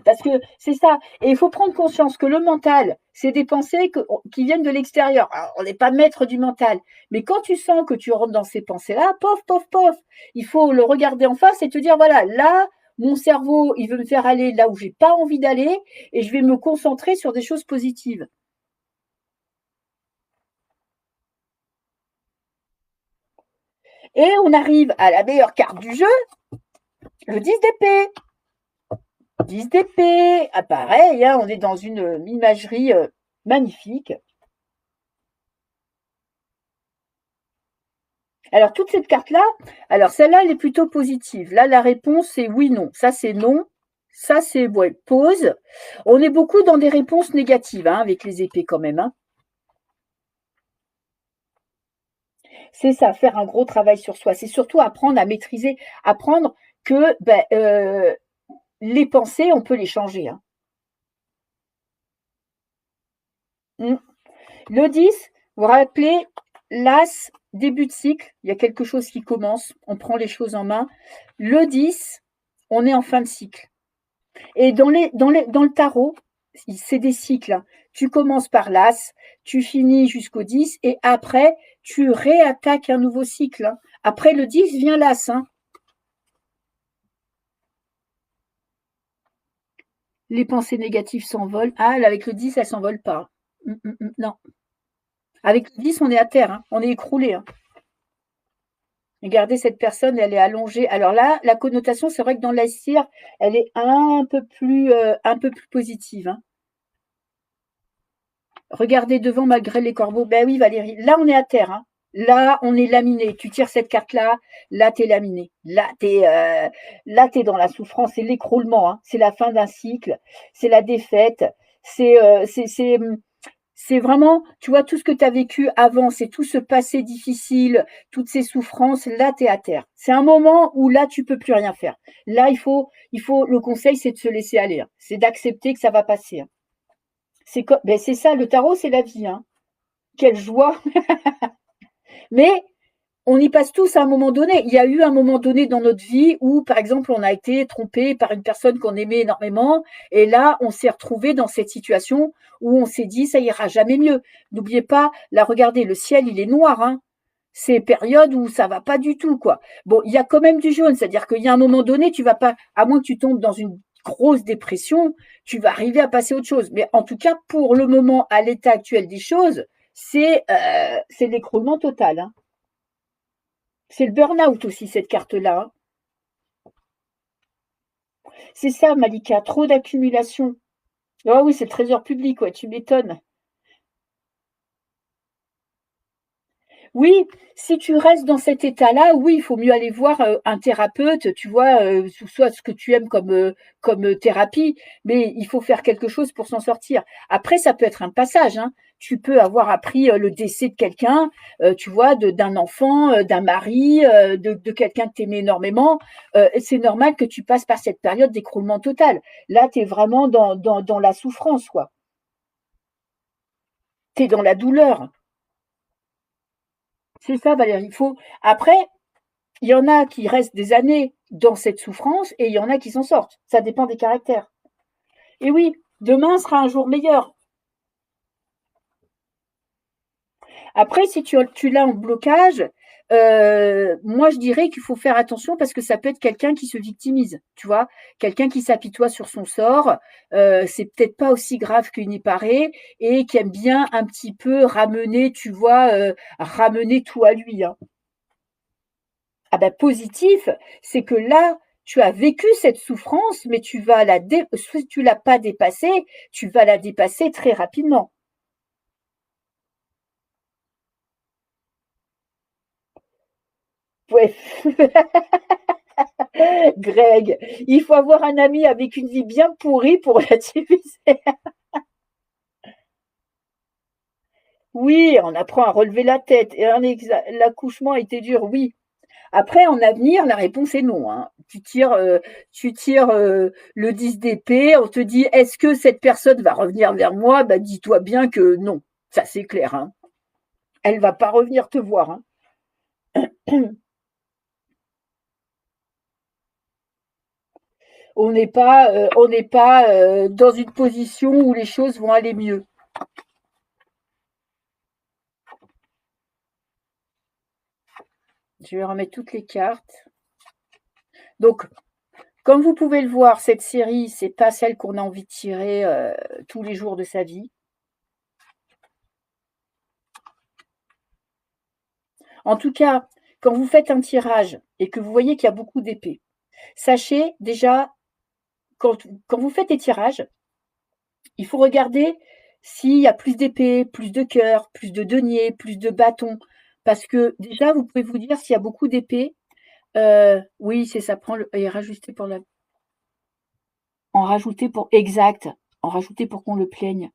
Parce que c'est ça. Et il faut prendre conscience que le mental, c'est des pensées qui viennent de l'extérieur. Alors, on n'est pas maître du mental. Mais quand tu sens que tu rentres dans ces pensées-là, pof, pof, pof, il faut le regarder en face et te dire, voilà, là, mon cerveau, il veut me faire aller là où j'ai pas envie d'aller et je vais me concentrer sur des choses positives. Et on arrive à la meilleure carte du jeu, le 10 d'épée. 10 d'épée. Ah, pareil, hein, on est dans une imagerie magnifique. Alors, toute cette carte-là, alors celle-là, elle est plutôt positive. Là, la réponse, c'est oui, non. Ça, c'est non. Ça, c'est ouais, pause. On est beaucoup dans des réponses négatives, hein, avec les épées quand même, hein. C'est ça, faire un gros travail sur soi. C'est surtout apprendre à maîtriser, apprendre que les pensées, on peut les changer, hein. Mm. Le 10, vous vous rappelez, l'As, début de cycle, il y a quelque chose qui commence, on prend les choses en main. Le 10, on est en fin de cycle. Et dans le tarot, c'est des cycles, hein. Tu commences par l'As, tu finis jusqu'au 10 et après, tu réattaques un nouveau cycle, hein. Après le 10 vient l'As, hein. Les pensées négatives s'envolent. Ah, là, avec le 10, elles ne s'envolent pas. Non. Avec le 10, on est à terre, hein. On est écroulé, hein. Regardez, cette personne, elle est allongée. Alors là, la connotation, c'est vrai que dans la cire, elle est un peu plus positive, hein. Regardez devant malgré les corbeaux. Ben oui, Valérie, là, on est à terre, hein. Là, on est laminé. Tu tires cette carte-là, là, t'es laminé. Là, t'es dans la souffrance, c'est l'écroulement, hein. C'est la fin d'un cycle, c'est la défaite, c'est, euh, c'est, c'est, c'est vraiment, tu vois, tout ce que tu as vécu avant, c'est tout ce passé difficile, toutes ces souffrances, là, tu es à terre. C'est un moment où là, tu peux plus rien faire. Là, le conseil, c'est de se laisser aller, hein. C'est d'accepter que ça va passer, hein. C'est ça, le tarot, c'est la vie, hein. Quelle joie. Mais On y passe tous à un moment donné. Il y a eu un moment donné dans notre vie où, par exemple, on a été trompé par une personne qu'on aimait énormément, et là, on s'est retrouvé dans cette situation où on s'est dit, ça ira jamais mieux. N'oubliez pas, là, regardez, le ciel, il est noir, hein. C'est période où ça va pas du tout, quoi. Bon, il y a quand même du jaune, c'est-à-dire qu'il y a un moment donné, tu vas pas, à moins que tu tombes dans une grosse dépression, tu vas arriver à passer à autre chose. Mais en tout cas, pour le moment, à l'état actuel des choses, c'est l'écroulement total, hein. C'est le burn-out aussi, cette carte-là, hein. C'est ça, Malika, trop d'accumulation. Ah oui, c'est le trésor public, ouais, tu m'étonnes. Oui, si tu restes dans cet état-là, oui, il faut mieux aller voir un thérapeute, tu vois, soit ce que tu aimes comme thérapie, mais il faut faire quelque chose pour s'en sortir. Après, ça peut être un passage, hein. Tu peux avoir appris le décès de quelqu'un, tu vois, d'un enfant, d'un mari, de quelqu'un que tu aimais énormément. Et c'est normal que tu passes par cette période d'écroulement total. Là, tu es vraiment dans la souffrance, quoi. Tu es dans la douleur. C'est ça, Valérie. Il faut. Après, il y en a qui restent des années dans cette souffrance et il y en a qui s'en sortent. Ça dépend des caractères. Et oui, demain sera un jour meilleur. Après, si tu l'as en blocage, moi je dirais qu'il faut faire attention parce que ça peut être quelqu'un qui se victimise, tu vois, quelqu'un qui s'apitoie sur son sort, c'est peut-être pas aussi grave qu'il n'y paraît et qui aime bien un petit peu ramener, tu vois, ramener tout à lui, hein. Ah ben positif, c'est que là, tu as vécu cette souffrance, mais si tu l'as pas dépassée, tu vas la dépasser très rapidement. Ouais. Greg, il faut avoir un ami avec une vie bien pourrie pour relativiser. Oui, on apprend à relever la tête. Et l'accouchement a été dur, oui. Après, en avenir, la réponse est non, hein. Tu tires le 10 d'épée, on te dit est-ce que cette personne va revenir vers moi? Bah, dis-toi bien que non, ça c'est clair, hein. Elle va pas revenir te voir, hein. On n'est pas dans une position où les choses vont aller mieux. Je vais remettre toutes les cartes. Donc, comme vous pouvez le voir, cette série, c'est pas celle qu'on a envie de tirer tous les jours de sa vie. En tout cas, quand vous faites un tirage et que vous voyez qu'il y a beaucoup d'épées, sachez déjà, quand vous faites des tirages, il faut regarder s'il y a plus d'épées, plus de cœurs, plus de deniers, plus de bâtons. Parce que déjà, vous pouvez vous dire s'il y a beaucoup d'épées, oui, c'est ça, prend le, et rajouter pour la, en rajouter pour, exact, en rajouter pour qu'on le plaigne.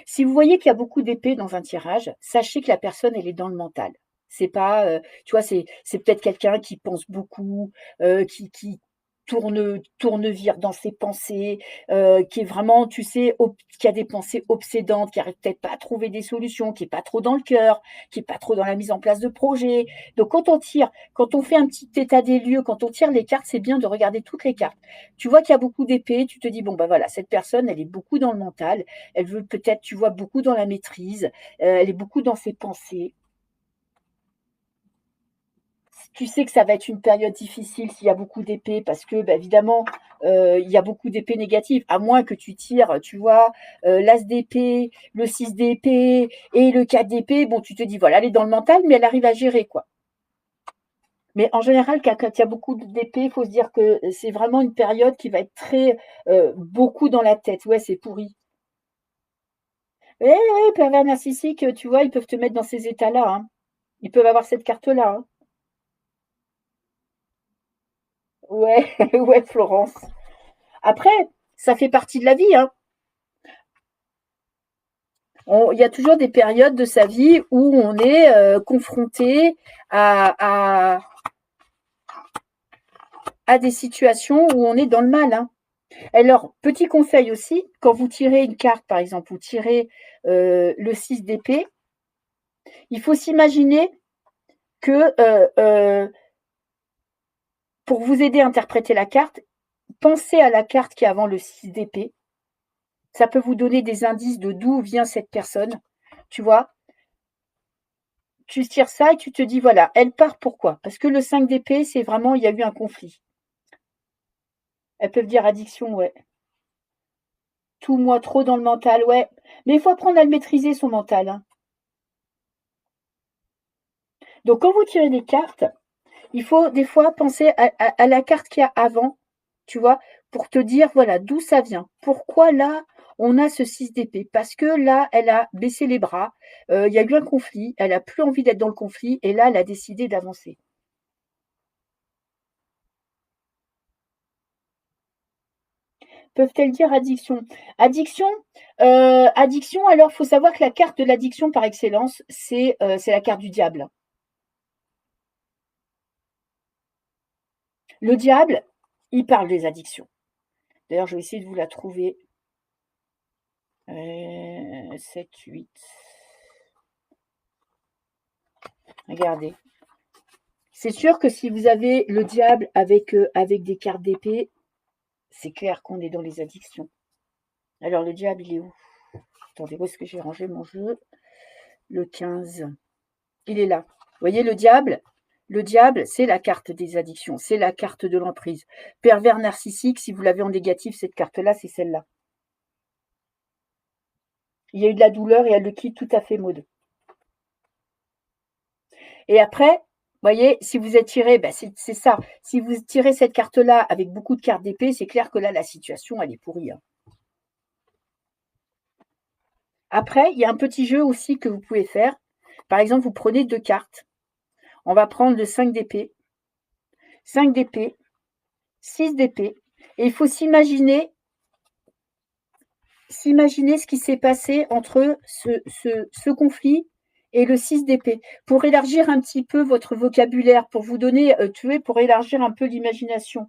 Si vous voyez qu'il y a beaucoup d'épées dans un tirage, sachez que la personne, elle est dans le mental. C'est pas, tu vois, c'est peut-être quelqu'un qui pense beaucoup, qui tourne-vire dans ses pensées, qui est vraiment, tu sais, qui a des pensées obsédantes, qui arrive peut-être pas à trouver des solutions, qui est pas trop dans le cœur, qui est pas trop dans la mise en place de projets. Donc quand on tire, quand on fait un petit état des lieux, quand on tire les cartes, c'est bien de regarder toutes les cartes. Tu vois qu'il y a beaucoup d'épées, tu te dis bon bah voilà, cette personne, elle est beaucoup dans le mental, elle veut peut-être, tu vois, beaucoup dans la maîtrise, elle est beaucoup dans ses pensées. Tu sais que ça va être une période difficile s'il y a beaucoup d'épées parce que, bah, évidemment, il y a beaucoup d'épées négatives, à moins que tu tires, tu vois, l'as d'épée, le 6 d'épée et le 4 d'épée. Bon, tu te dis, voilà, elle est dans le mental, mais elle arrive à gérer, quoi. Mais en général, quand il y a beaucoup d'épées, il faut se dire que c'est vraiment une période qui va être très, beaucoup dans la tête. Ouais, c'est pourri. Oui, pervers narcissique, tu vois, ils peuvent te mettre dans ces états-là, hein. Ils peuvent avoir cette carte-là, hein. Ouais, ouais, Florence. Après, ça fait partie de la vie, hein. Il y a toujours des périodes de sa vie où on est confronté à, à, à des situations où on est dans le mal, hein. Alors, petit conseil aussi, quand vous tirez une carte, par exemple, vous tirez le 6 d'épée, il faut s'imaginer que pour vous aider à interpréter la carte, pensez à la carte qui est avant le 6 d'épée. Ça peut vous donner des indices de d'où vient cette personne. Tu vois, tu tires ça et tu te dis, voilà, elle part pourquoi? Parce que le 5 d'épée, c'est vraiment, il y a eu un conflit. Elles peuvent dire addiction, ouais. Tout, moi, trop dans le mental, ouais. Mais il faut apprendre à le maîtriser, son mental. Hein. Donc, quand vous tirez des cartes, il faut des fois penser à la carte qu'il y a avant, tu vois, pour te dire, voilà, d'où ça vient. Pourquoi là, on a ce 6 d'épée? Parce que là, elle a baissé les bras, il y a eu un conflit, elle a plus envie d'être dans le conflit, et là, elle a décidé d'avancer. Peuvent-elles dire addiction? Addiction, addiction, alors, il faut savoir que la carte de l'addiction par excellence, c'est la carte du diable. Le diable, il parle des addictions. D'ailleurs, je vais essayer de vous la trouver. 7, 8. Regardez. C'est sûr que si vous avez le diable avec des cartes d'épée, c'est clair qu'on est dans les addictions. Alors, le diable, il est où? Attendez, où est-ce que j'ai rangé mon jeu? Le 15. Il est là. Vous voyez, le diable, c'est la carte des addictions. C'est la carte de l'emprise. Pervers narcissique, si vous l'avez en négatif, cette carte-là, c'est celle-là. Il y a eu de la douleur et elle le quitte tout à fait, Maud. Et après, vous voyez, si vous êtes tiré, ben c'est ça. Si vous tirez cette carte-là avec beaucoup de cartes d'épée, c'est clair que là, la situation, elle est pourrie. Hein. Après, il y a un petit jeu aussi que vous pouvez faire. Par exemple, vous prenez 2 cartes. On va prendre le 5 d'épée, 5 d'épée, 6 d'épée. Et il faut s'imaginer ce qui s'est passé entre ce conflit et le 6 d'épée, pour élargir un petit peu votre vocabulaire, pour vous donner, pour élargir un peu l'imagination.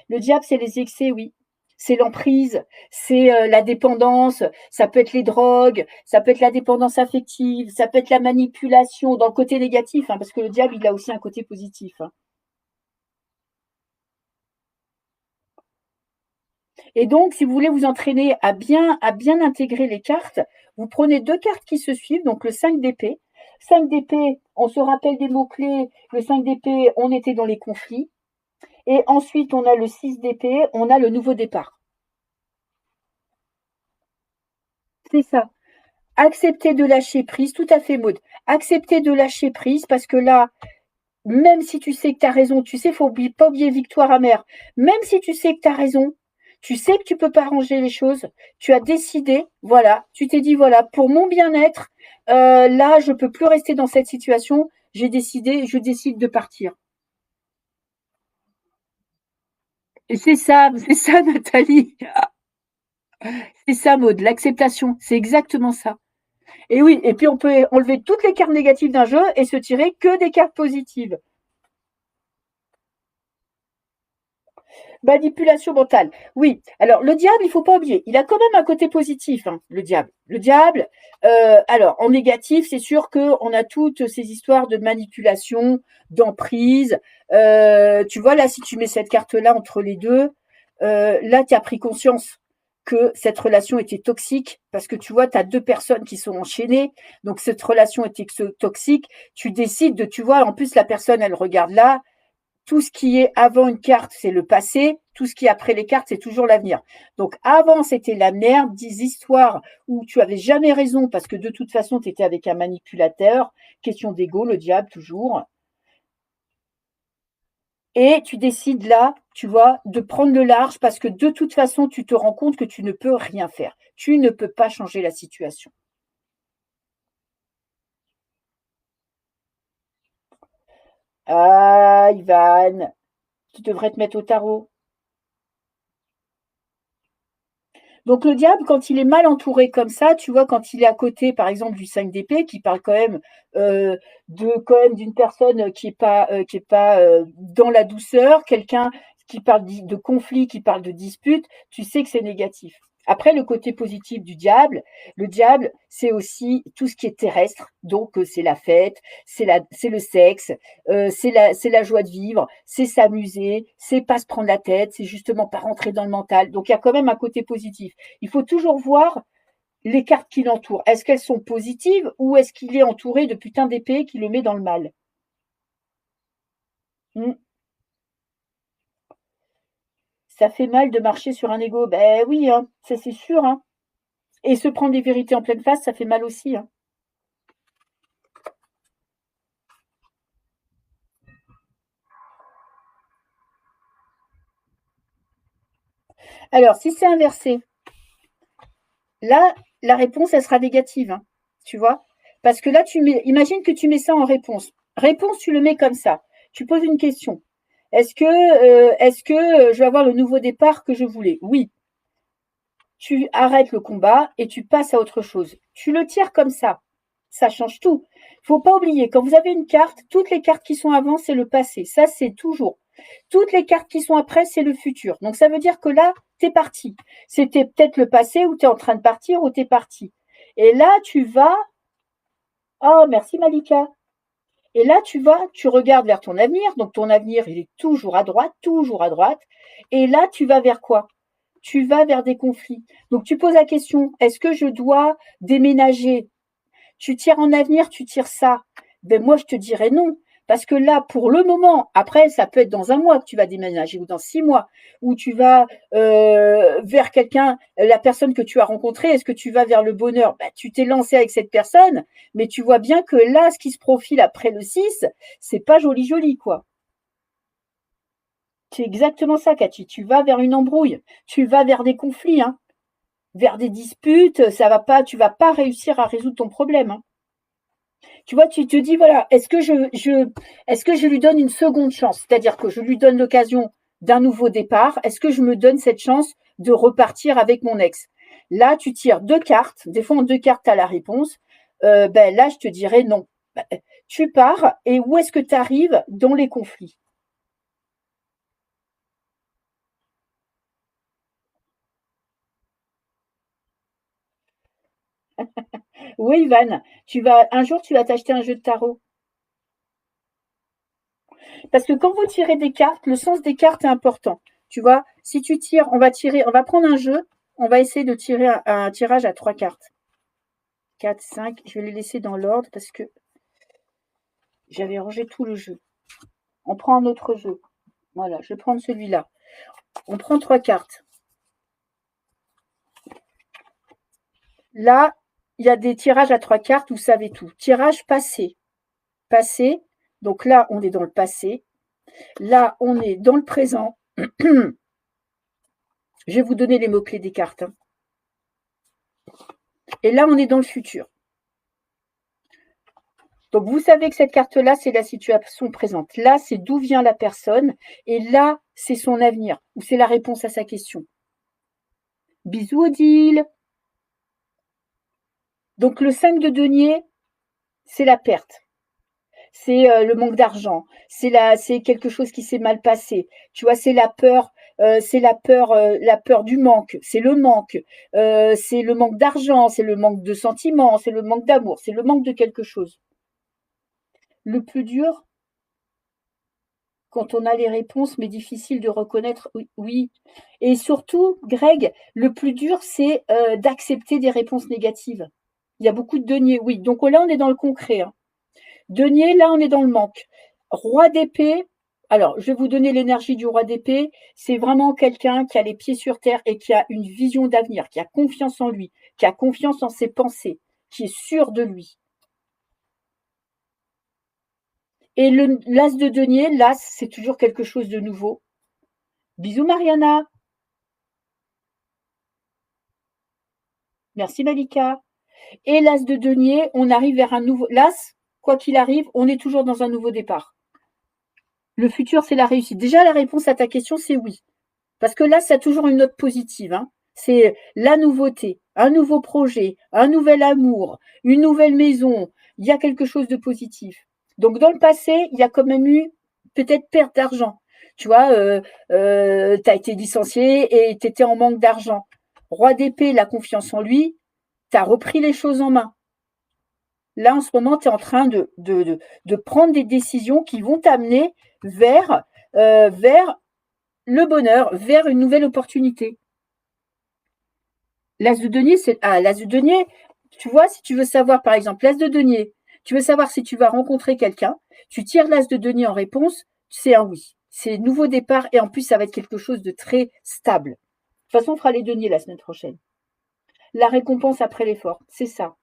Le diable, c'est les excès, oui. C'est l'emprise, c'est la dépendance, ça peut être les drogues, ça peut être la dépendance affective, ça peut être la manipulation dans le côté négatif, hein, parce que le diable, il a aussi un côté positif. Hein. Et donc, si vous voulez vous entraîner à bien intégrer les cartes, vous prenez 2 cartes qui se suivent, donc le 5 d'épée. 5 d'épée, on se rappelle des mots-clés, le 5 d'épée, on était dans les conflits. Et ensuite, on a le 6 d'épée, on a le nouveau départ. C'est ça. Accepter de lâcher prise, tout à fait, Maud. Accepter de lâcher prise parce que là, même si tu sais que tu as raison, tu sais, il ne faut pas oublier victoire amère. Même si tu sais que tu as raison, tu sais que tu ne peux pas arranger les choses, tu as décidé, voilà, tu t'es dit, voilà, pour mon bien-être, là, je ne peux plus rester dans cette situation, je décide de partir. Et c'est ça, Nathalie. C'est ça, Maud, l'acceptation, c'est exactement ça. Et oui, et puis on peut enlever toutes les cartes négatives d'un jeu et se tirer que des cartes positives. Manipulation mentale. Oui. Alors, le diable, il ne faut pas oublier, il a quand même un côté positif, hein, le diable. Le diable, alors, en négatif, c'est sûr qu'on a toutes ces histoires de manipulation, d'emprise. Tu vois, là, si tu mets cette carte-là entre les deux, là, tu as pris conscience que cette relation était toxique parce que tu vois, tu as 2 personnes qui sont enchaînées. Donc, cette relation était toxique. Tu décides de, tu vois, en plus, la personne, elle regarde là, tout ce qui est avant une carte, c'est le passé. Tout ce qui est après les cartes, c'est toujours l'avenir. Donc, avant, c'était la merde, des histoires où tu avais jamais raison parce que de toute façon, tu étais avec un manipulateur. Question d'ego, le diable, toujours. Et tu décides là, tu vois, de prendre le large parce que de toute façon, tu te rends compte que tu ne peux rien faire. Tu ne peux pas changer la situation. Ah, Ivan, tu devrais te mettre au tarot. Donc le diable, quand il est mal entouré comme ça, tu vois, quand il est à côté, par exemple, du 5 d'épée, qui parle quand même d'une personne qui est pas dans la douceur, quelqu'un qui parle de conflit, qui parle de dispute, tu sais que c'est négatif. Après, le côté positif du diable, le diable, c'est aussi tout ce qui est terrestre. Donc, c'est la fête, c'est le sexe, c'est la joie de vivre, c'est s'amuser, c'est pas se prendre la tête, c'est justement pas rentrer dans le mental. Donc, il y a quand même un côté positif. Il faut toujours voir les cartes qui l'entourent. Est-ce qu'elles sont positives ou est-ce qu'il est entouré de putain d'épées qui le met dans le mal? Hmm. Ça fait mal de marcher sur un ego. Ben oui, hein, ça c'est sûr. Hein. Et se prendre des vérités en pleine face, ça fait mal aussi. Hein. Alors, si c'est inversé, là, la réponse, elle sera négative. Hein, tu vois? Parce que là, imagine que tu mets ça en réponse. Réponse, tu le mets comme ça. Tu poses une question. Est-ce que je vais avoir le nouveau départ que je voulais? Oui. Tu arrêtes le combat et tu passes à autre chose. Tu le tires comme ça change tout. Il ne faut pas oublier, quand vous avez une carte, toutes les cartes qui sont avant, c'est le passé. Ça, c'est toujours. Toutes les cartes qui sont après, c'est le futur. Donc, ça veut dire que là, tu es parti. C'était peut-être le passé où tu es en train de partir ou tu es parti. Et là, tu vas. Oh, merci Malika. Et là, tu regardes vers ton avenir. Donc, ton avenir, il est toujours à droite, toujours à droite. Et là, tu vas vers quoi? Tu vas vers des conflits. Donc, tu poses la question, est-ce que je dois déménager? Tu tires en avenir, tu tires ça. Ben moi, je te dirais non. Parce que là, pour le moment, après, ça peut être dans un mois que tu vas déménager ou dans 6 mois, où tu vas vers quelqu'un, la personne que tu as rencontrée, est-ce que tu vas vers le bonheur? Ben, tu t'es lancé avec cette personne, mais tu vois bien que là, ce qui se profile après le 6, c'est pas joli joli, quoi. C'est exactement ça, Cathy. Tu vas vers une embrouille, tu vas vers des conflits, hein, vers des disputes, ça va pas, tu vas pas réussir à résoudre ton problème. Hein. Tu vois, tu te dis, voilà, est-ce que je lui donne une seconde chance? C'est-à-dire que je lui donne l'occasion d'un nouveau départ. Est-ce que je me donne cette chance de repartir avec mon ex? Là, tu tires 2 cartes. Des fois, en 2 cartes, tu as la réponse. Ben, là, je te dirais non. Ben, tu pars et où est-ce que tu arrives dans les conflits? Oui, Ivan, un jour, tu vas t'acheter un jeu de tarot. Parce que quand vous tirez des cartes, le sens des cartes est important. Tu vois, si tu tires, on va prendre un jeu, on va essayer de tirer un tirage à 3 cartes. 4, 5, je vais les laisser dans l'ordre parce que j'avais rangé tout le jeu. On prend un autre jeu. Voilà, je vais prendre celui-là. On prend 3 cartes. Là, il y a des tirages à 3 cartes, vous savez tout. Tirage passé. Passé. Donc là, on est dans le passé. Là, on est dans le présent. Je vais vous donner les mots-clés des cartes. Hein. Et là, on est dans le futur. Donc, vous savez que cette carte-là, c'est la situation présente. Là, c'est d'où vient la personne. Et là, c'est son avenir. Ou c'est la réponse à sa question. Bisous, Odile. Donc, le 5 de denier, c'est la perte. C'est le manque d'argent. C'est quelque chose qui s'est mal passé. Tu vois, c'est la peur. La peur du manque. C'est le manque. C'est le manque d'argent. C'est le manque de sentiments. C'est le manque d'amour. C'est le manque de quelque chose. Le plus dur, quand on a les réponses, mais difficile de reconnaître, oui. Et surtout, Greg, le plus dur, c'est d'accepter des réponses négatives. Il y a beaucoup de deniers, oui. Donc là, on est dans le concret. Hein. Denier, là, on est dans le manque. Roi d'épée, alors, je vais vous donner l'énergie du roi d'épée. C'est vraiment quelqu'un qui a les pieds sur terre et qui a une vision d'avenir, qui a confiance en lui, qui a confiance en ses pensées, qui est sûr de lui. Et l'as de denier, l'as, c'est toujours quelque chose de nouveau. Bisous Mariana. Merci Malika. Et l'as de denier, on arrive vers un nouveau. L'as, quoi qu'il arrive, on est toujours dans un nouveau départ. Le futur, c'est la réussite. Déjà, la réponse à ta question, c'est oui. Parce que là, ça a toujours une note positive. Hein. C'est la nouveauté, un nouveau projet, un nouvel amour, une nouvelle maison. Il y a quelque chose de positif. Donc, dans le passé, il y a quand même eu peut-être perte d'argent. Tu vois, tu as été licencié et tu étais en manque d'argent. Roi d'épée, la confiance en lui, tu as repris les choses en main. Là, en ce moment, tu es en train de prendre des décisions qui vont t'amener vers le bonheur, vers une nouvelle opportunité. L'as de denier, l'as de denier, tu vois, si tu veux savoir, par exemple, l'as de denier, tu veux savoir si tu vas rencontrer quelqu'un, tu tires l'as de denier en réponse, c'est un oui. C'est nouveau départ et en plus, ça va être quelque chose de très stable. De toute façon, on fera les deniers la semaine prochaine. La récompense après l'effort, c'est ça.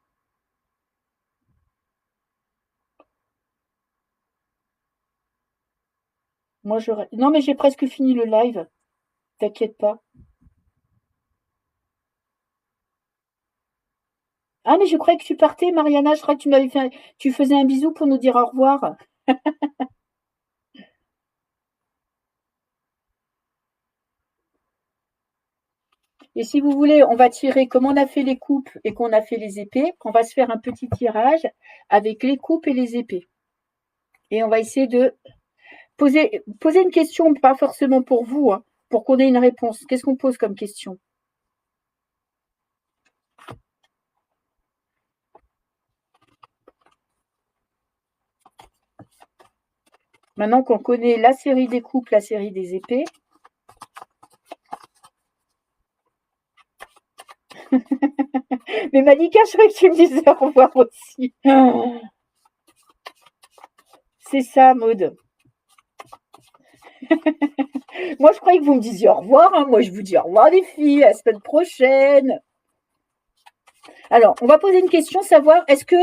Moi, non, mais j'ai presque fini le live. T'inquiète pas. Ah, mais je croyais que tu partais, Mariana. Je crois que tu faisais un bisou pour nous dire au revoir. Et si vous voulez, on va tirer, comme on a fait les coupes et qu'on a fait les épées, on va se faire un petit tirage avec les coupes et les épées. Et on va essayer de poser une question, pas forcément pour vous, hein, pour qu'on ait une réponse. Qu'est-ce qu'on pose comme question? Maintenant qu'on connaît la série des coupes, la série des épées. Mais Malika, je croyais que tu me disais au revoir aussi. C'est ça, Maud. Moi, je croyais que vous me disiez au revoir. Hein. Moi, je vous dis au revoir, les filles. À la semaine prochaine. Alors, on va poser une question, savoir est-ce que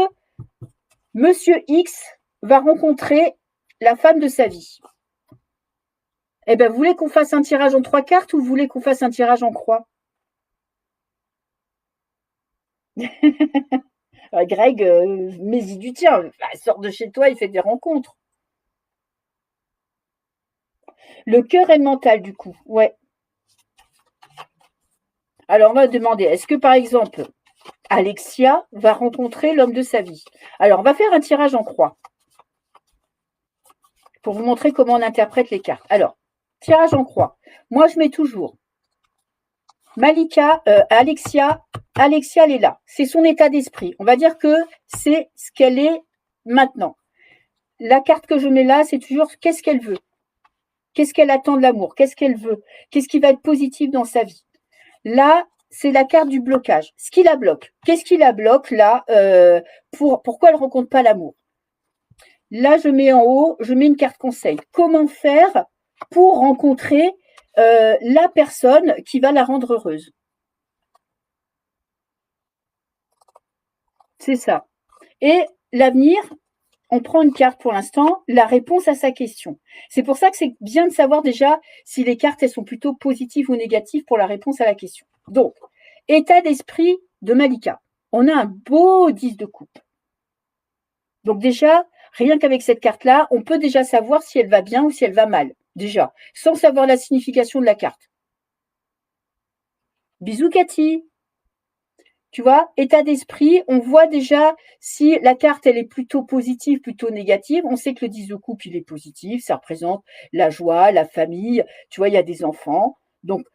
Monsieur X va rencontrer la femme de sa vie? Eh bien, vous voulez qu'on fasse un tirage en 3 cartes ou vous voulez qu'on fasse un tirage en croix? Greg, mets-y du tien. Sors de chez toi, il fait des rencontres. Le cœur et le mental, du coup. Ouais. Alors, on va demander, est-ce que, par exemple, Alexia va rencontrer l'homme de sa vie? Alors, on va faire un tirage en croix pour vous montrer comment on interprète les cartes. Alors, tirage en croix. Moi, je mets toujours Malika, Alexia, elle est là. C'est son état d'esprit. On va dire que c'est ce qu'elle est maintenant. La carte que je mets là, c'est toujours qu'est-ce qu'elle veut. Qu'est-ce qu'elle attend de l'amour? Qu'est-ce qu'elle veut? Qu'est-ce qui va être positif dans sa vie? Là, c'est la carte du blocage. Ce qui la bloque. Qu'est-ce qui la bloque là pourquoi elle ne rencontre pas l'amour? Là, je mets en haut, je mets une carte conseil. Comment faire pour rencontrer la personne qui va la rendre heureuse? C'est ça. Et l'avenir, on prend une carte pour l'instant, la réponse à sa question. C'est pour ça que c'est bien de savoir déjà si les cartes elles sont plutôt positives ou négatives pour la réponse à la question. Donc, état d'esprit de Malika. On a un beau 10 de coupe. Donc déjà, rien qu'avec cette carte-là, on peut déjà savoir si elle va bien ou si elle va mal. Déjà, sans savoir la signification de la carte. Bisous Cathy. Tu vois, état d'esprit, on voit déjà si la carte, elle est plutôt positive, plutôt négative. On sait que le 10 de coupe, il est positif, ça représente la joie, la famille, tu vois, il y a des enfants. Donc,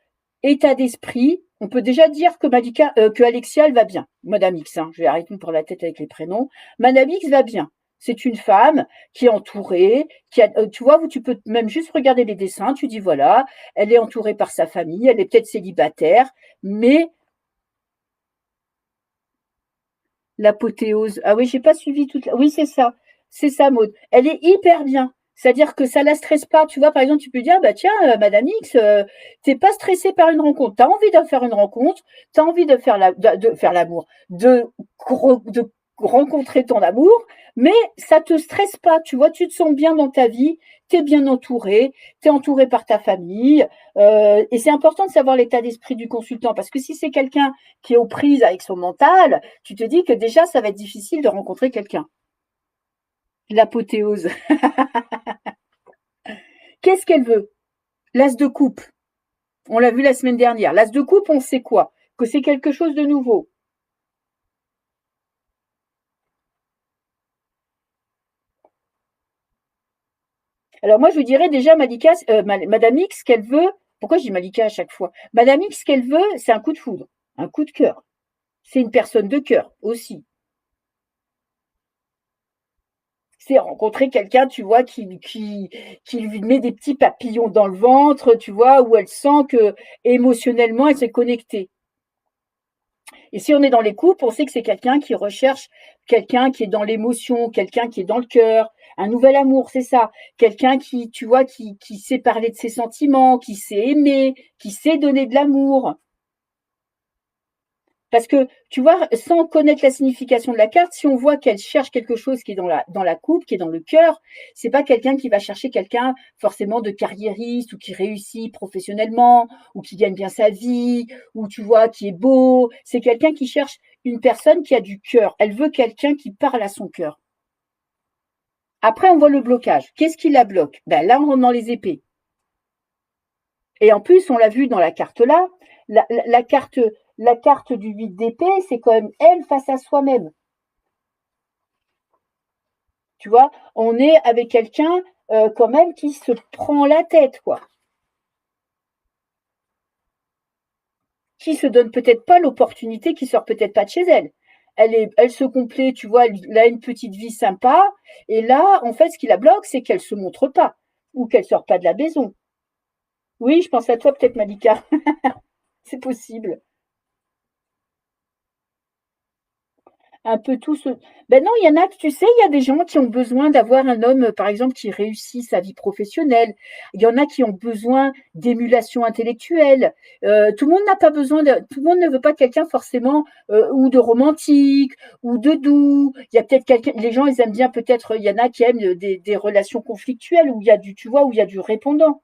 état d'esprit, on peut déjà dire que que Alexia, elle va bien. Madame X, hein, je vais arrêter de me prendre la tête avec les prénoms. Madame X va bien. C'est une femme qui est entourée, tu vois, où tu peux même juste regarder les dessins, tu dis voilà, elle est entourée par sa famille, elle est peut-être célibataire, mais l'apothéose. Ah oui, j'ai pas suivi toute la. Oui, c'est ça. C'est ça, Maud. Elle est hyper bien. C'est-à-dire que ça la stresse pas. Tu vois, par exemple, tu peux dire, bah tiens, Madame X, t'es pas stressée par une rencontre. T'as envie de faire une rencontre, t'as envie de faire de faire l'amour, de rencontrer ton amour, mais ça te stresse pas. Tu vois, tu te sens bien dans ta vie, t'es bien entourée, t'es entourée par ta famille. Et c'est important de savoir l'état d'esprit du consultant parce que si c'est quelqu'un qui est aux prises avec son mental, tu te dis que déjà, ça va être difficile de rencontrer quelqu'un. L'apothéose. Qu'est-ce qu'elle veut? L'as de coupe. On l'a vu la semaine dernière. L'as de coupe, on sait quoi? Que c'est quelque chose de nouveau. Alors moi, je vous dirais déjà, Madame X, qu'elle veut. Pourquoi je dis Malika à chaque fois? Madame X, ce qu'elle veut, c'est un coup de foudre. un coup de cœur. C'est une personne de cœur aussi. C'est rencontrer quelqu'un, tu vois, qui lui met des petits papillons dans le ventre, tu vois, où elle sent que émotionnellement, elle s'est connectée. Et si on est dans les couples, on sait que c'est quelqu'un qui recherche quelqu'un qui est dans l'émotion, quelqu'un qui est dans le cœur, un nouvel amour, c'est ça. Quelqu'un qui, tu vois, qui sait parler de ses sentiments, qui sait aimer, qui sait donner de l'amour. Parce que, tu vois, sans connaître la signification de la carte, si on voit qu'elle cherche quelque chose qui est dans la coupe, qui est dans le cœur, c'est pas quelqu'un qui va chercher quelqu'un forcément de carriériste ou qui réussit professionnellement ou qui gagne bien sa vie ou tu vois, qui est beau. C'est quelqu'un qui cherche une personne qui a du cœur. Elle veut quelqu'un qui parle à son cœur. Après, on voit le blocage. Qu'est-ce qui la bloque? Ben là, on rentre dans les épées. Et en plus, on l'a vu dans la carte là, la carte du 8 d'épée, c'est quand même elle face à soi-même. Tu vois, on est avec quelqu'un quand même qui se prend la tête, quoi. Qui se donne peut-être pas l'opportunité, qui sort peut-être pas de chez elle. Elle se complaît, tu vois, elle a une petite vie sympa. Et là, en fait, ce qui la bloque, c'est qu'elle se montre pas ou qu'elle sort pas de la maison. Oui, je pense à toi, peut-être, Malika. C'est possible. Un peu tous. Ben non, il y en a, tu sais, il y a des gens qui ont besoin d'avoir un homme, par exemple, qui réussit sa vie professionnelle. Il y en a qui ont besoin d'émulation intellectuelle. Tout le monde n'a pas besoin de, tout le monde ne veut pas quelqu'un forcément ou de romantique ou de doux. Il y a peut-être quelqu'un, les gens, ils aiment bien peut-être, il y en a qui aiment des relations conflictuelles où il y a du, tu vois, où il y a du répondant.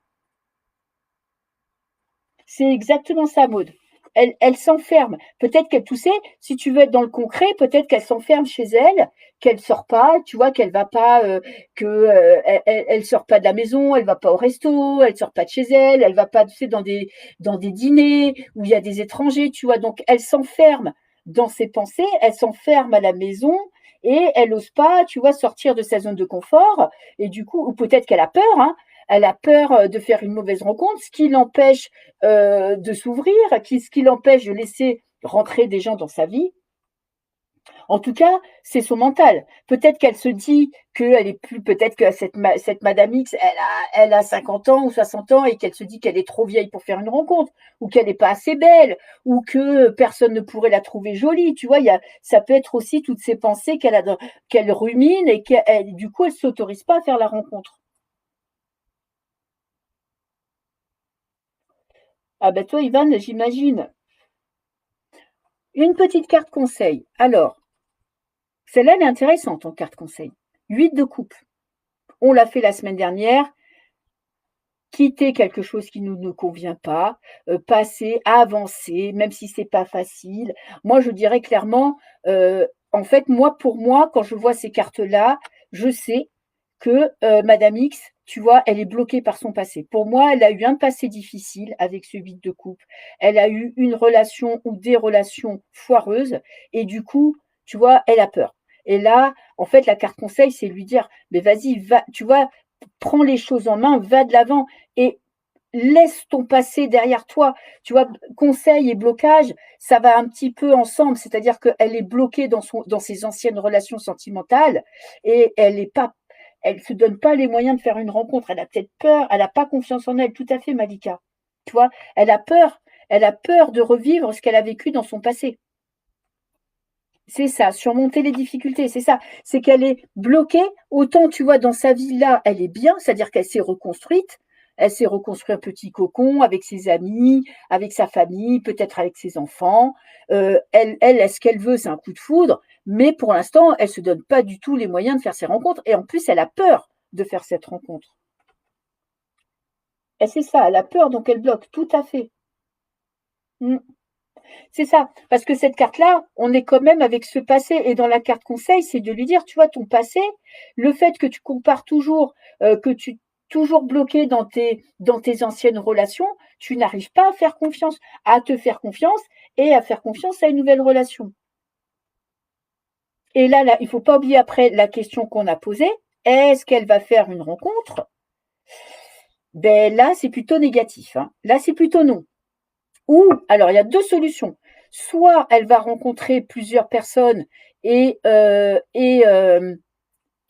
C'est exactement ça, Maud. Elle s'enferme. Peut-être qu'elle, tu sais, si tu veux être dans le concret, peut-être qu'elle s'enferme chez elle, qu'elle sort pas, tu vois, qu'elle va pas, elle sort pas de la maison, elle va pas au resto, elle sort pas de chez elle, elle va pas, tu sais, dans des dîners où il y a des étrangers, tu vois. Donc elle s'enferme dans ses pensées, elle s'enferme à la maison et elle n'ose pas, tu vois, sortir de sa zone de confort. Et du coup, ou peut-être qu'elle a peur, hein, elle a peur de faire une mauvaise rencontre, ce qui l'empêche de s'ouvrir, ce qui l'empêche de laisser rentrer des gens dans sa vie. En tout cas, c'est son mental. Peut-être qu'elle se dit qu'elle est plus, peut-être que cette Madame X, elle a 50 ans ou 60 ans et qu'elle se dit qu'elle est trop vieille pour faire une rencontre, ou qu'elle n'est pas assez belle, ou que personne ne pourrait la trouver jolie. Tu vois, ça peut être aussi toutes ces pensées qu'elle rumine et du coup, elle ne s'autorise pas à faire la rencontre. Ah ben toi, Ivan, j'imagine. Une petite carte conseil. Alors, celle-là, elle est intéressante en carte conseil. 8 de coupe. On l'a fait la semaine dernière. Quitter quelque chose qui ne nous convient pas, passer, avancer, même si c'est pas facile. Moi, je dirais clairement, en fait, moi, pour moi, quand je vois ces cartes-là, je sais que Madame X, tu vois, elle est bloquée par son passé. Pour moi, elle a eu un passé difficile avec ce 8 de coupe. Elle a eu une relation ou des relations foireuses et du coup, tu vois, elle a peur. Et là, en fait, la carte conseil, c'est lui dire, mais vas-y, va, tu vois, prends les choses en main, va de l'avant et laisse ton passé derrière toi. Tu vois, conseil et blocage, ça va un petit peu ensemble. C'est-à-dire qu'elle est bloquée dans ses anciennes relations sentimentales et elle se donne pas les moyens de faire une rencontre. Elle a peut-être peur, elle n'a pas confiance en elle. Tout à fait, Malika. Tu vois, elle a peur. Elle a peur de revivre ce qu'elle a vécu dans son passé. C'est ça, surmonter les difficultés, c'est ça. C'est qu'elle est bloquée. Autant, tu vois, dans sa vie là, elle est bien, c'est-à-dire qu'elle s'est reconstruite. Elle s'est reconstruite un petit cocon avec ses amis, avec sa famille, peut-être avec ses enfants. Ce qu'elle veut, c'est un coup de foudre. Mais pour l'instant, elle se donne pas du tout les moyens de faire ses rencontres. Et en plus, elle a peur de faire cette rencontre. Et c'est ça, elle a peur, donc elle bloque. Tout à fait. Mm. C'est ça, parce que cette carte-là, on est quand même avec ce passé. Et dans la carte conseil, c'est de lui dire, tu vois, ton passé, le fait que tu compares toujours, que tu es toujours bloqué dans tes anciennes relations, tu n'arrives pas à te faire confiance et à faire confiance à une nouvelle relation. Et là, il ne faut pas oublier après la question qu'on a posée, est-ce qu'elle va faire une rencontre? Ben là, c'est plutôt négatif, hein. Là, c'est plutôt non. Ou, alors, il y a deux solutions. soit elle va rencontrer plusieurs personnes et, euh, et, euh,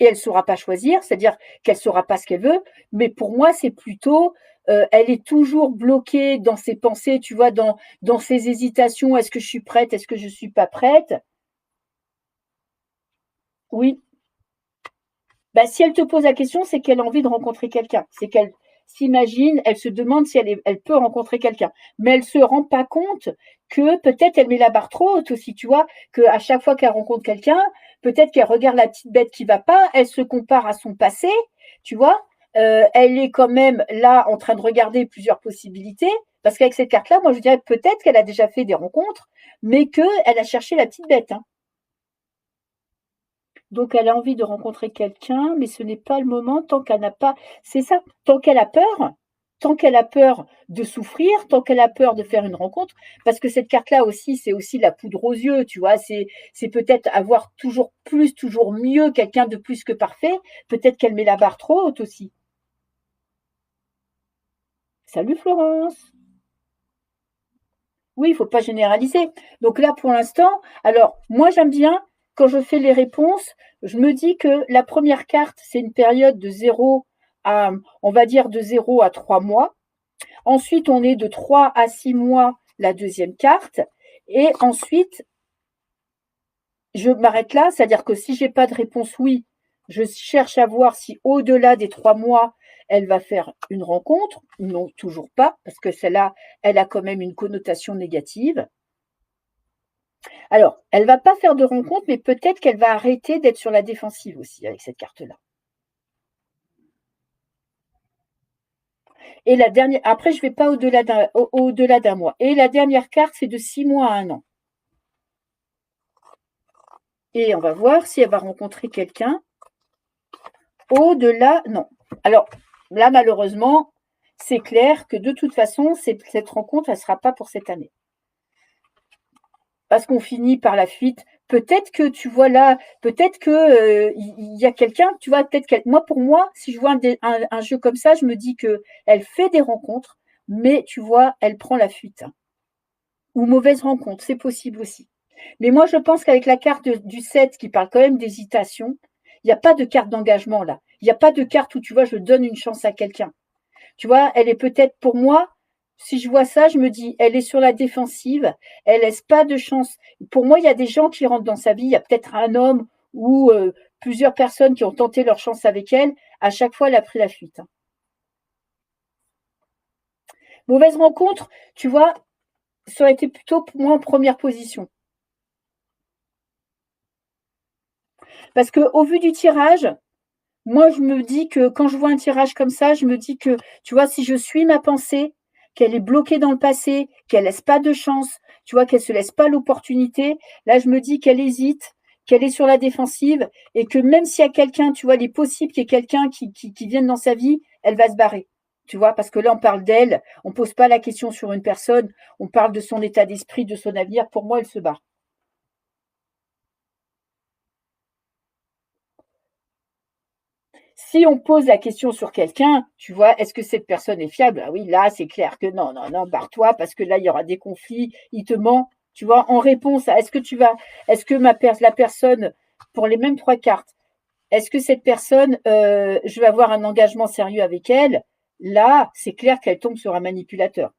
et elle ne saura pas choisir, c'est-à-dire qu'elle ne saura pas ce qu'elle veut, mais pour moi, c'est plutôt, elle est toujours bloquée dans ses pensées, tu vois, dans ses hésitations, est-ce que je suis prête, est-ce que je ne suis pas prête? Oui, bah, si elle te pose la question, c'est qu'elle a envie de rencontrer quelqu'un. C'est qu'elle s'imagine, elle se demande si elle peut rencontrer quelqu'un. Mais elle se rend pas compte que peut-être elle met la barre trop haute aussi, tu vois, qu'à chaque fois qu'elle rencontre quelqu'un, peut-être qu'elle regarde la petite bête qui va pas, elle se compare à son passé, tu vois. Elle est quand même là en train de regarder plusieurs possibilités. Parce qu'avec cette carte-là, moi je dirais peut-être qu'elle a déjà fait des rencontres, mais qu'elle a cherché la petite bête, hein. Donc elle a envie de rencontrer quelqu'un, mais ce n'est pas le moment tant qu'elle n'a pas c'est ça, tant qu'elle a peur de souffrir, tant qu'elle a peur de faire une rencontre, parce que cette carte-là aussi, c'est aussi la poudre aux yeux, tu vois, c'est peut-être avoir toujours plus, toujours mieux, quelqu'un de plus que parfait, peut-être qu'elle met la barre trop haute aussi. Salut Florence. Oui, il faut pas généraliser. Donc là, pour l'instant, alors moi j'aime bien quand je fais les réponses, je me dis que la première carte, c'est une période de 0 à, on va dire de 0 à 3 mois. Ensuite, on est de 3 à 6 mois la deuxième carte. Et ensuite, je m'arrête là, c'est-à-dire que si j'ai pas de réponse oui, je cherche à voir si au-delà des 3 mois, elle va faire une rencontre. Non, toujours pas, parce que celle-là, elle a quand même une connotation négative. Alors, elle va pas faire de rencontre, mais peut-être qu'elle va arrêter d'être sur la défensive aussi avec cette carte-là. Et la dernière, après, je vais pas au-delà d'un mois. Et la dernière carte, c'est de 6 mois à 1 an. Et on va voir si elle va rencontrer quelqu'un au-delà. Non. Alors, là, malheureusement, c'est clair que de toute façon, cette rencontre, elle sera pas pour cette année. Parce qu'on finit par la fuite. Peut-être que tu vois là, peut-être que y a quelqu'un, tu vois, peut-être qu'elle, moi pour moi, si je vois un jeu comme ça, je me dis que elle fait des rencontres, mais tu vois, elle prend la fuite, hein. Ou mauvaise rencontre, c'est possible aussi. Mais moi, je pense qu'avec la carte du 7 qui parle quand même d'hésitation, il n'y a pas de carte d'engagement là. Il n'y a pas de carte où tu vois, je donne une chance à quelqu'un. Tu vois, elle est peut-être pour moi, si je vois ça, je me dis, elle est sur la défensive, elle laisse pas de chance. Pour moi, il y a des gens qui rentrent dans sa vie, il y a peut-être un homme ou plusieurs personnes qui ont tenté leur chance avec elle. À chaque fois, elle a pris la fuite, hein. Mauvaise rencontre, tu vois, ça aurait été plutôt pour moi en première position. Parce que au vu du tirage, moi, je me dis que quand je vois un tirage comme ça, je me dis que, tu vois, si je suis ma pensée, qu'elle est bloquée dans le passé, qu'elle laisse pas de chance, tu vois, qu'elle se laisse pas l'opportunité, là, je me dis qu'elle hésite, qu'elle est sur la défensive et que même s'il y a quelqu'un, tu vois, il est possible qu'il y ait quelqu'un qui vienne dans sa vie, elle va se barrer. Tu vois, parce que là, on parle d'elle, on pose pas la question sur une personne, on parle de son état d'esprit, de son avenir. Pour moi, elle se barre. Si on pose la question sur quelqu'un, tu vois, est-ce que cette personne est fiable? Ah oui, là, c'est clair que non, non, non, barre-toi parce que là, il y aura des conflits, il te ment. Tu vois, en réponse à est-ce que la personne, pour les mêmes trois cartes, est-ce que cette personne, je vais avoir un engagement sérieux avec elle? Là, c'est clair qu'elle tombe sur un manipulateur.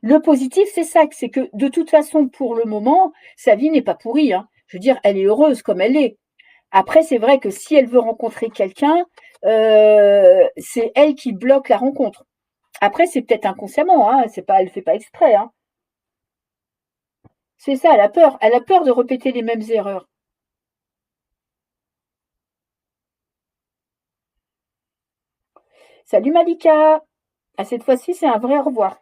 Le positif, c'est ça, c'est que de toute façon, pour le moment, sa vie n'est pas pourrie, hein. Je veux dire, elle est heureuse comme elle est. Après, c'est vrai que si elle veut rencontrer quelqu'un, c'est elle qui bloque la rencontre. Après, c'est peut-être inconsciemment, hein, c'est pas, elle fait pas exprès, hein. C'est ça, elle a peur de répéter les mêmes erreurs. Salut Malika, à cette fois-ci, c'est un vrai au revoir.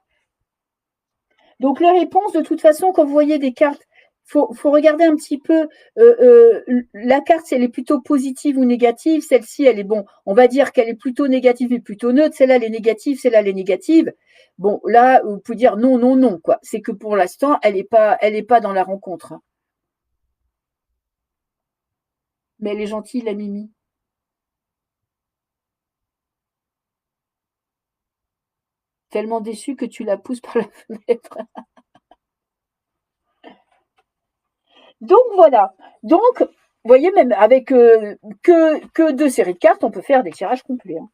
Donc les réponses, de toute façon, quand vous voyez des cartes, faut regarder un petit peu. La carte, si elle est plutôt positive ou négative, celle-ci, elle est bon. On va dire qu'elle est plutôt négative et plutôt neutre. Celle-là, elle est négative, celle-là, elle est négative. Bon, là, vous pouvez dire non, non, non, quoi. C'est que pour l'instant, elle est pas dans la rencontre, hein. Mais elle est gentille, la Mimi. Tellement déçue que tu la pousses par la fenêtre. Donc voilà. Donc, vous voyez, même avec que 2 séries de cartes, on peut faire des tirages complets. Hein.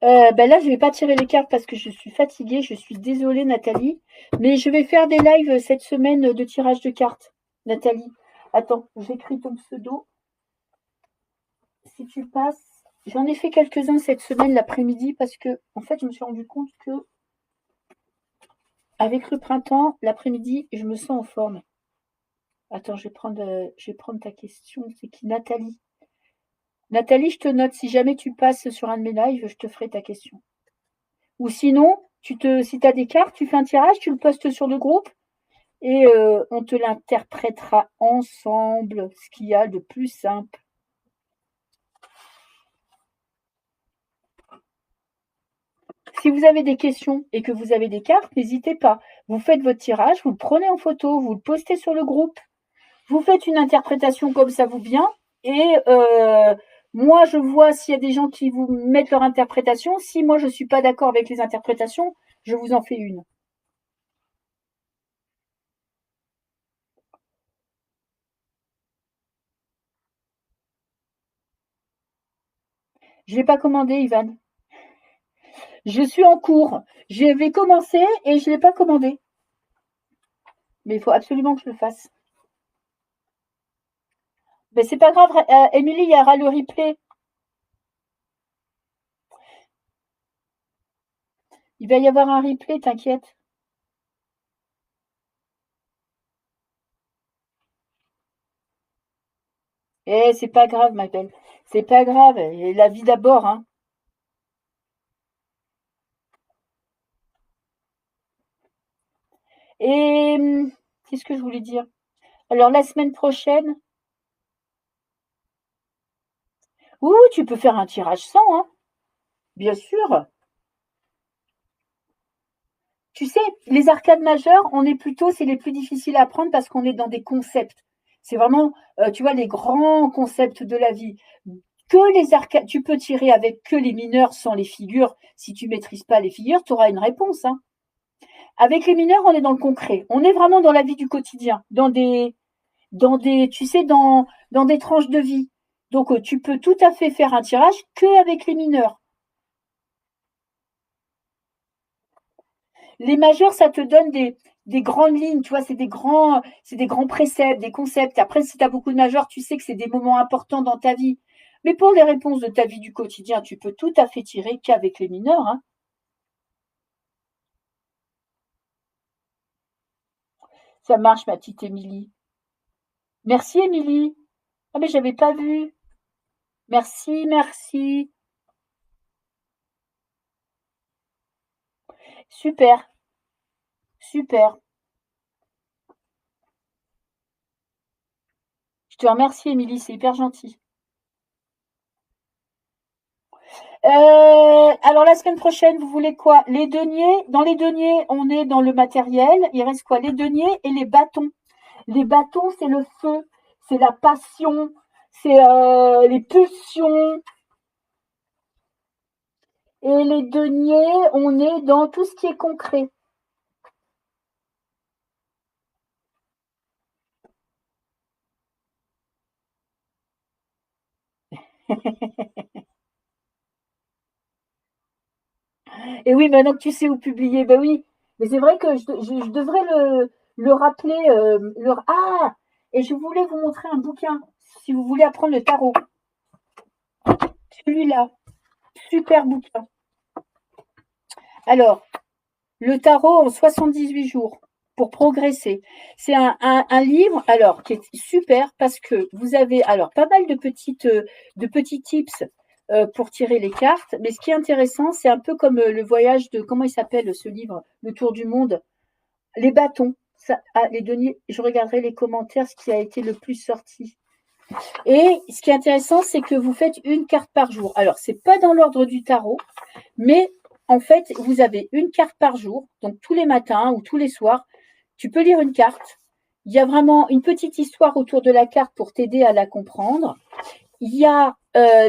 Ben là, je vais pas tirer les cartes parce que je suis fatiguée. Je suis désolée, Nathalie. Mais je vais faire des lives cette semaine de tirage de cartes, Nathalie. Attends, j'écris ton pseudo. Si tu passes, j'en ai fait quelques-uns cette semaine l'après-midi parce que, en fait, je me suis rendu compte que avec le printemps, l'après-midi, je me sens en forme. Attends, je vais prendre ta question. C'est qui? Nathalie. Nathalie, je te note. Si jamais tu passes sur un de mes lives, je te ferai ta question. Ou sinon, si tu as des cartes, tu fais un tirage, tu le postes sur le groupe et on te l'interprétera ensemble, ce qu'il y a de plus simple. Si vous avez des questions et que vous avez des cartes, n'hésitez pas. Vous faites votre tirage, vous le prenez en photo, vous le postez sur le groupe. Vous faites une interprétation comme ça vous vient et moi, je vois s'il y a des gens qui vous mettent leur interprétation. Si moi, je ne suis pas d'accord avec les interprétations, je vous en fais une. Je ne l'ai pas commandé, Ivan. Je suis en cours. J'avais commencé et je ne l'ai pas commandé. Mais il faut absolument que je le fasse. Mais c'est pas grave, Émilie, il y aura le replay. Il va y avoir un replay, t'inquiète. Eh, c'est pas grave, ma belle. C'est pas grave. Et la vie d'abord, hein. Et qu'est-ce que je voulais dire? Alors, la semaine prochaine, oui, tu peux faire un tirage sans, hein. Bien sûr. Tu sais, les arcades majeures, on est plutôt, c'est les plus difficiles à apprendre parce qu'on est dans des concepts. C'est vraiment, tu vois, les grands concepts de la vie. Que les arcades, tu peux tirer avec que les mineurs sans les figures. Si tu maîtrises pas les figures, tu auras une réponse. Hein. Avec les mineurs, on est dans le concret. On est vraiment dans la vie du quotidien, tu sais, dans des tranches de vie. Donc, tu peux tout à fait faire un tirage que avec les mineurs. Les majeurs, ça te donne des grandes lignes, tu vois, c'est des grands préceptes, des concepts. Après, si tu as beaucoup de majeurs, tu sais que c'est des moments importants dans ta vie. Mais pour les réponses de ta vie du quotidien, tu peux tout à fait tirer qu'avec les mineurs. Hein. Ça marche, ma petite Émilie. Merci, Émilie. Ah, mais j'avais pas vu. Merci, merci. Super, super. Je te remercie, Émilie, c'est hyper gentil. Alors la semaine prochaine, vous voulez quoi? Les deniers. Dans les deniers, on est dans le matériel. Il reste quoi? Les deniers et les bâtons. Les bâtons, c'est le feu, c'est la passion, c'est les pulsions. Et les deniers, on est dans tout ce qui est concret. Et oui, maintenant que tu sais où publier, ben oui. Mais c'est vrai que je devrais le rappeler. Ah! Et je voulais vous montrer un bouquin, si vous voulez apprendre le tarot. Celui-là, super bouquin. Alors, le tarot en 78 jours pour progresser. C'est un livre alors qui est super parce que vous avez alors pas mal de petits tips pour tirer les cartes. Mais ce qui est intéressant, c'est un peu comme le voyage de comment il s'appelle ce livre, Le Tour du monde, les bâtons. Ça, les deniers, je regarderai les commentaires, ce qui a été le plus sorti. Et ce qui est intéressant, c'est que vous faites une carte par jour. Alors, c'est pas dans l'ordre du tarot, mais en fait, vous avez une carte par jour, donc tous les matins ou tous les soirs, tu peux lire une carte. Il y a vraiment une petite histoire autour de la carte pour t'aider à la comprendre. il y a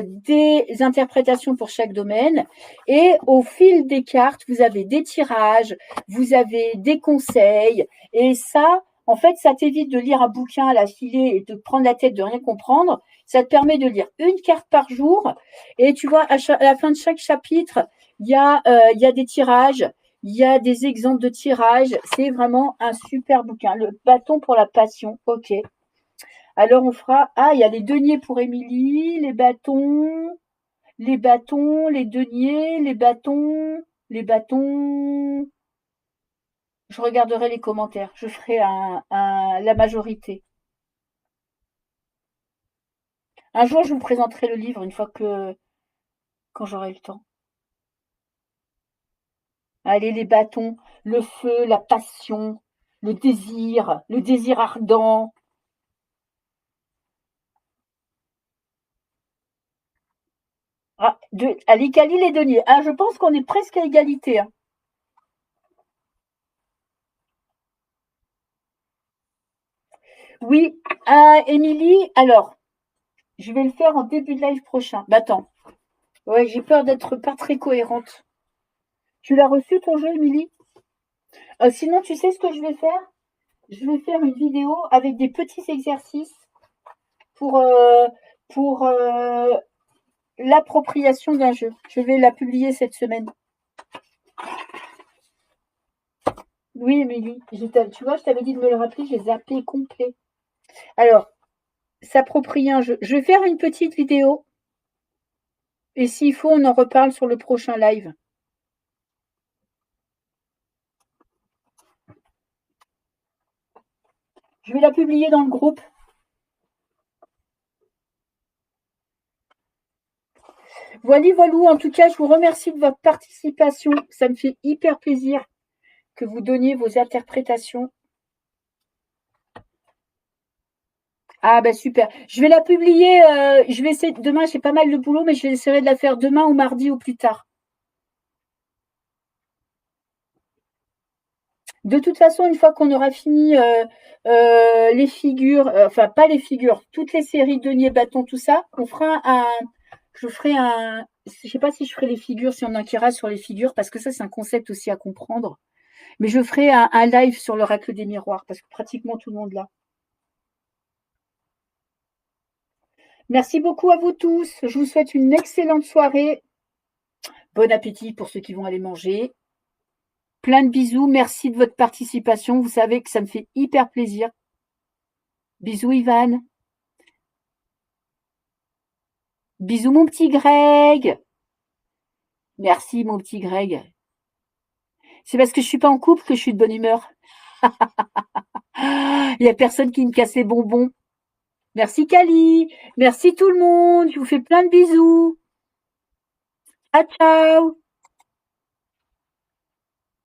des interprétations pour chaque domaine et au fil des cartes, vous avez des tirages, vous avez des conseils et ça, en fait, ça t'évite de lire un bouquin à la filée et de prendre la tête de rien comprendre. Ça te permet de lire une carte par jour et tu vois, à la fin de chaque chapitre, il y a des tirages, il y a des exemples de tirages. C'est vraiment un super bouquin. Le bâton pour la passion, ok. Alors on fera. Ah, il y a les deniers pour Émilie, les deniers, les bâtons. Je regarderai les commentaires. Je ferai la majorité. Un jour, je vous présenterai le livre une fois que quand j'aurai le temps. Allez, les bâtons, le feu, la passion, le désir ardent. Ah, allez, Cali, les deniers. Ah, je pense qu'on est presque à égalité, hein. Oui, Émilie, alors, je vais le faire en début de live prochain. Bah attends. Ouais, j'ai peur d'être pas très cohérente. Tu l'as reçu ton jeu, Émilie? Sinon, tu sais ce que je vais faire? Je vais faire une vidéo avec des petits exercices pour, euh, pour l'appropriation d'un jeu. Je vais la publier cette semaine. Oui, Émilie. Tu vois, je t'avais dit de me le rappeler, j'ai zappé complet. Alors, s'approprier un jeu. Je vais faire une petite vidéo. Et s'il faut, on en reparle sur le prochain live. Je vais la publier dans le groupe. Voilà, voilou. En tout cas, je vous remercie de votre participation. Ça me fait hyper plaisir que vous donniez vos interprétations. Ah bah super. Je vais la publier. Je vais essayer. Demain, j'ai pas mal de boulot, mais je vais essayer de la faire demain ou mardi ou plus tard. De toute façon, une fois qu'on aura fini les figures, enfin pas les figures, toutes les séries denier bâton, tout ça, on fera un. Je ferai un. Je sais pas si je ferai les figures, si on en tirera sur les figures, parce que ça, c'est un concept aussi à comprendre. Mais je ferai un live sur l'oracle des miroirs, parce que pratiquement tout le monde l'a. Merci beaucoup à vous tous. Je vous souhaite une excellente soirée. Bon appétit pour ceux qui vont aller manger. Plein de bisous. Merci de votre participation. Vous savez que ça me fait hyper plaisir. Bisous, Ivan. Bisous, mon petit Greg. Merci, mon petit Greg. C'est parce que je suis pas en couple que je suis de bonne humeur. Il n'y a personne qui me casse les bonbons. Merci, Kali. Merci, tout le monde. Je vous fais plein de bisous. Ciao, ciao.